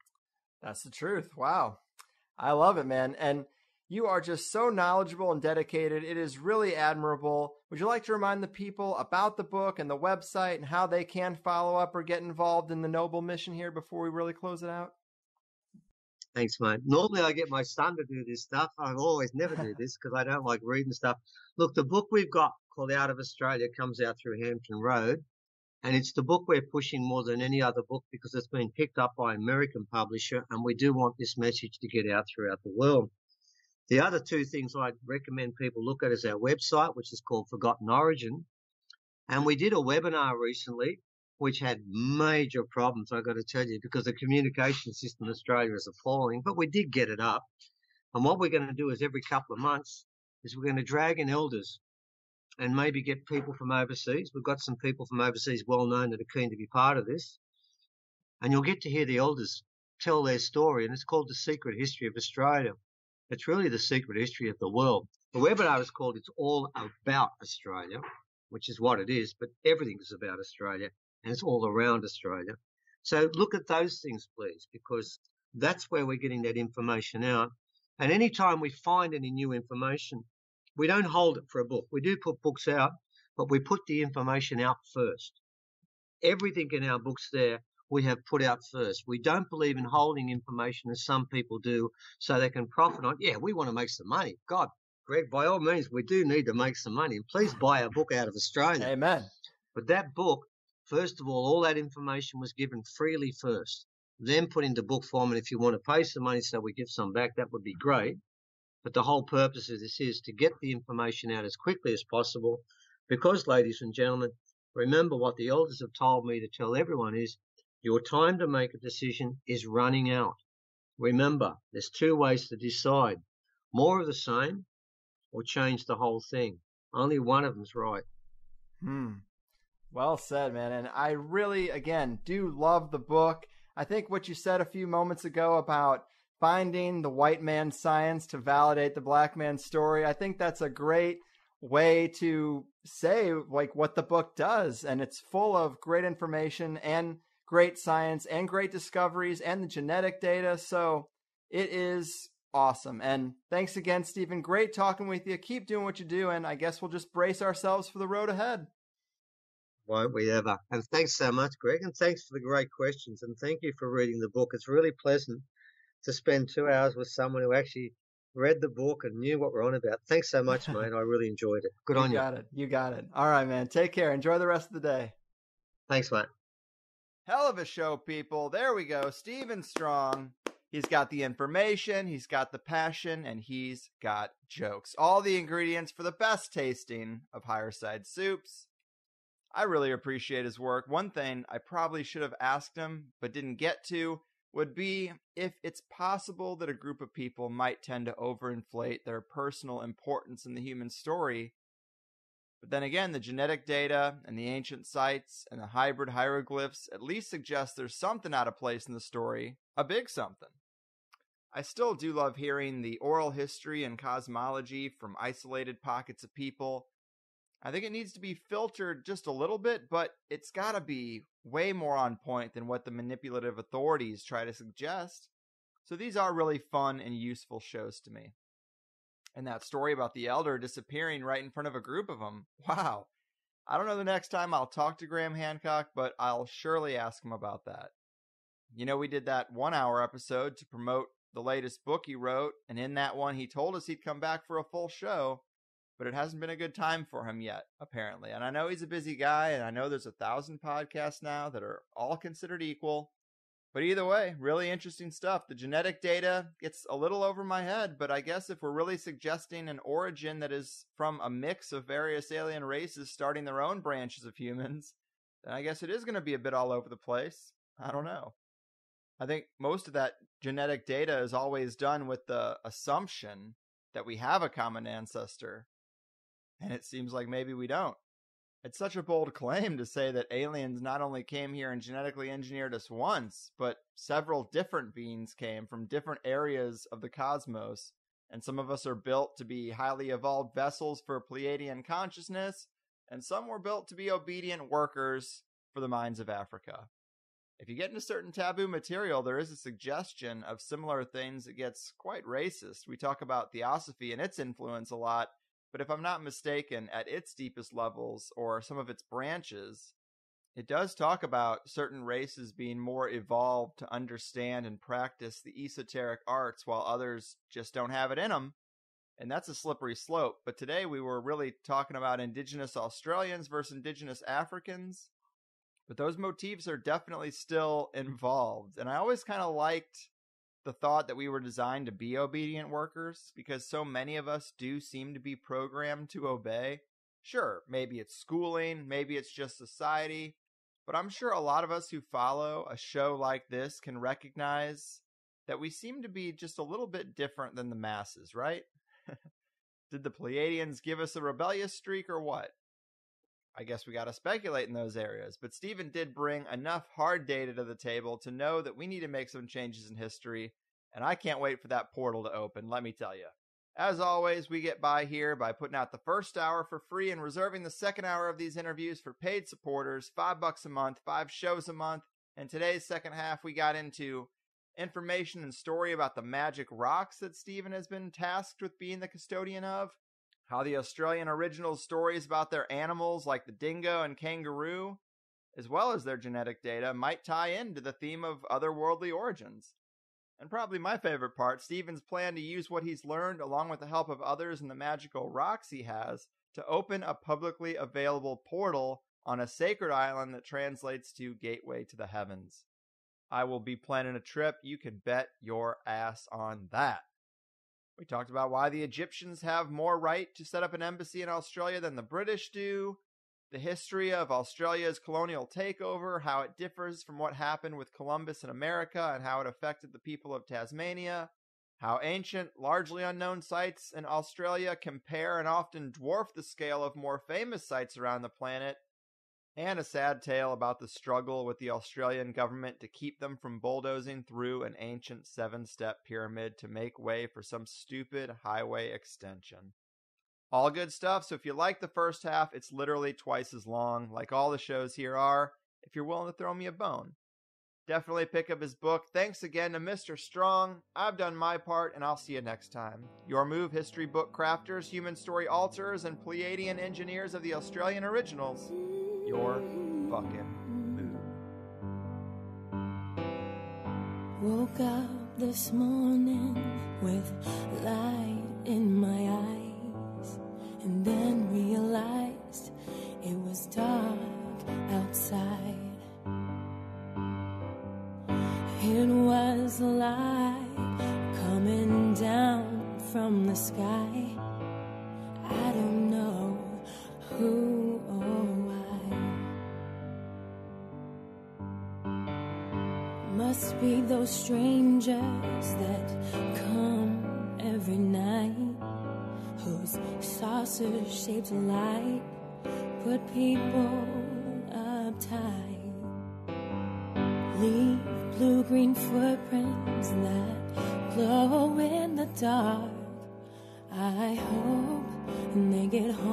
That's the truth. Wow. I love it, man. And you are just so knowledgeable and dedicated. It is really admirable. Would you like to remind the people about the book and the website and how they can follow up or get involved in the noble mission here before we really close it out? Thanks, mate. Normally I get my son to do this stuff. I always never do this because I don't like reading stuff. Look, the book we've got called Out of Australia comes out through Hampton Road. And it's the book we're pushing more than any other book because it's been picked up by an American publisher, and we do want this message to get out throughout the world. The other two things I'd recommend people look at is our website, which is called Forgotten Origin. And we did a webinar recently, which had major problems, I've got to tell you, because the communication system in Australia is appalling, but we did get it up. And what we're going to do is every couple of months is we're going to drag in elders and maybe get people from overseas. We've got some people from overseas well known that are keen to be part of this. And you'll get to hear the elders tell their story, and it's called The Secret History of Australia. It's really the secret history of the world. The webinar is called It's All About Australia, which is what it is, but everything is about Australia, and it's all around Australia. So look at those things, please, because that's where we're getting that information out. And anytime we find any new information, we don't hold it for a book. We do put books out, but we put the information out first. Everything in our books there we have put out first. We don't believe in holding information as some people do so they can profit on it. Yeah, we want to make some money. God, Greg, by all means, we do need to make some money. And please buy a book out of Australia. Amen. But that book, first of all that information was given freely first, then put into book form. And if you want to pay some money so we give some back, that would be great. But the whole purpose of this is to get the information out as quickly as possible because, ladies and gentlemen, remember what the elders have told me to tell everyone is your time to make a decision is running out. Remember, there's two ways to decide. More of the same or change the whole thing. Only one of them's right. Well said, man. And I really, again, do love the book. I think what you said a few moments ago about finding the white man's science to validate the black man's story, I think that's a great way to say like what the book does. And it's full of great information and great science and great discoveries and the genetic data. So it is awesome. And thanks again, Stephen. Great talking with you. Keep doing what you do. And I guess we'll just brace ourselves for the road ahead. Won't we ever? And thanks so much, Greg. And thanks for the great questions. And thank you for reading the book. It's really pleasant to spend 2 hours with someone who actually read the book and knew what we're on about. Thanks so much, mate. I really enjoyed it. Good on you. You got it. All right, man. Take care. Enjoy the rest of the day. Thanks, mate. Hell of a show, people. There we go. Stephen Strong. He's got the information, he's got the passion, and he's got jokes. All the ingredients for the best tasting of higher side soups. I really appreciate his work. One thing I probably should have asked him, but didn't get to, would be if it's possible that a group of people might tend to overinflate their personal importance in the human story. But then again, the genetic data and the ancient sites and the hybrid hieroglyphs at least suggest there's something out of place in the story, a big something. I still do love hearing the oral history and cosmology from isolated pockets of people. I think it needs to be filtered just a little bit, but it's got to be way more on point than what the manipulative authorities try to suggest. So these are really fun and useful shows to me. And that story about the elder disappearing right in front of a group of them. Wow. I don't know the next time I'll talk to Graham Hancock, but I'll surely ask him about that. You know, we did that 1 hour episode to promote the latest book he wrote, and in that one he told us he'd come back for a full show, but it hasn't been a good time for him yet, apparently. And I know he's a busy guy, and I know there's 1,000 podcasts now that are all considered equal. But either way, really interesting stuff. The genetic data gets a little over my head, but I guess if we're really suggesting an origin that is from a mix of various alien races starting their own branches of humans, then I guess it is going to be a bit all over the place. I don't know. I think most of that genetic data is always done with the assumption that we have a common ancestor, and it seems like maybe we don't. It's such a bold claim to say that aliens not only came here and genetically engineered us once, but several different beings came from different areas of the cosmos, and some of us are built to be highly evolved vessels for Pleiadian consciousness, and some were built to be obedient workers for the minds of Africa. If you get into certain taboo material, there is a suggestion of similar things that gets quite racist. We talk about theosophy and its influence a lot, but if I'm not mistaken, at its deepest levels, or some of its branches, it does talk about certain races being more evolved to understand and practice the esoteric arts, while others just don't have it in them. And that's a slippery slope. But today we were really talking about indigenous Australians versus indigenous Africans. But those motifs are definitely still involved. And I always kind of liked the thought that we were designed to be obedient workers, because so many of us do seem to be programmed to obey. Sure, maybe it's schooling, maybe it's just society, but I'm sure a lot of us who follow a show like this can recognize that we seem to be just a little bit different than the masses, right? Did the Pleiadians give us a rebellious streak or what? I guess we got to speculate in those areas, but Stephen did bring enough hard data to the table to know that we need to make some changes in history, and I can't wait for that portal to open, let me tell you. As always, we get by here by putting out the first hour for free and reserving the second hour of these interviews for paid supporters, $5 a month, 5 shows a month, and today's second half we got into information and story about the magic rocks that Stephen has been tasked with being the custodian of, how the Australian Originals stories about their animals like the dingo and kangaroo, as well as their genetic data, might tie into the theme of otherworldly origins. And probably my favorite part, Stephen's plan to use what he's learned along with the help of others and the magical rocks he has to open a publicly available portal on a sacred island that translates to Gateway to the Heavens. I will be planning a trip, you can bet your ass on that. We talked about why the Egyptians have more right to set up an embassy in Australia than the British do, the history of Australia's colonial takeover, how it differs from what happened with Columbus in America and how it affected the people of Tasmania, how ancient, largely unknown sites in Australia compare and often dwarf the scale of more famous sites around the planet, and a sad tale about the struggle with the Australian government to keep them from bulldozing through an ancient 7-step pyramid to make way for some stupid highway extension. All good stuff, so if you like the first half, it's literally twice as long, like all the shows here are, if you're willing to throw me a bone. Definitely pick up his book. Thanks again to Mr. Strong. I've done my part, and I'll see you next time. Your Move history book crafters, human story alterers, and Pleiadian engineers of the Australian Originals. Your fucking Move. Woke up this morning with light in my eyes, and then realized it was dark outside. It was a light coming down from the sky. I don't know who or why. Must be those strangers that come every night, whose saucer-shaped light put people uptight. Leave blue-green footprints that glow in the dark. I hope they get home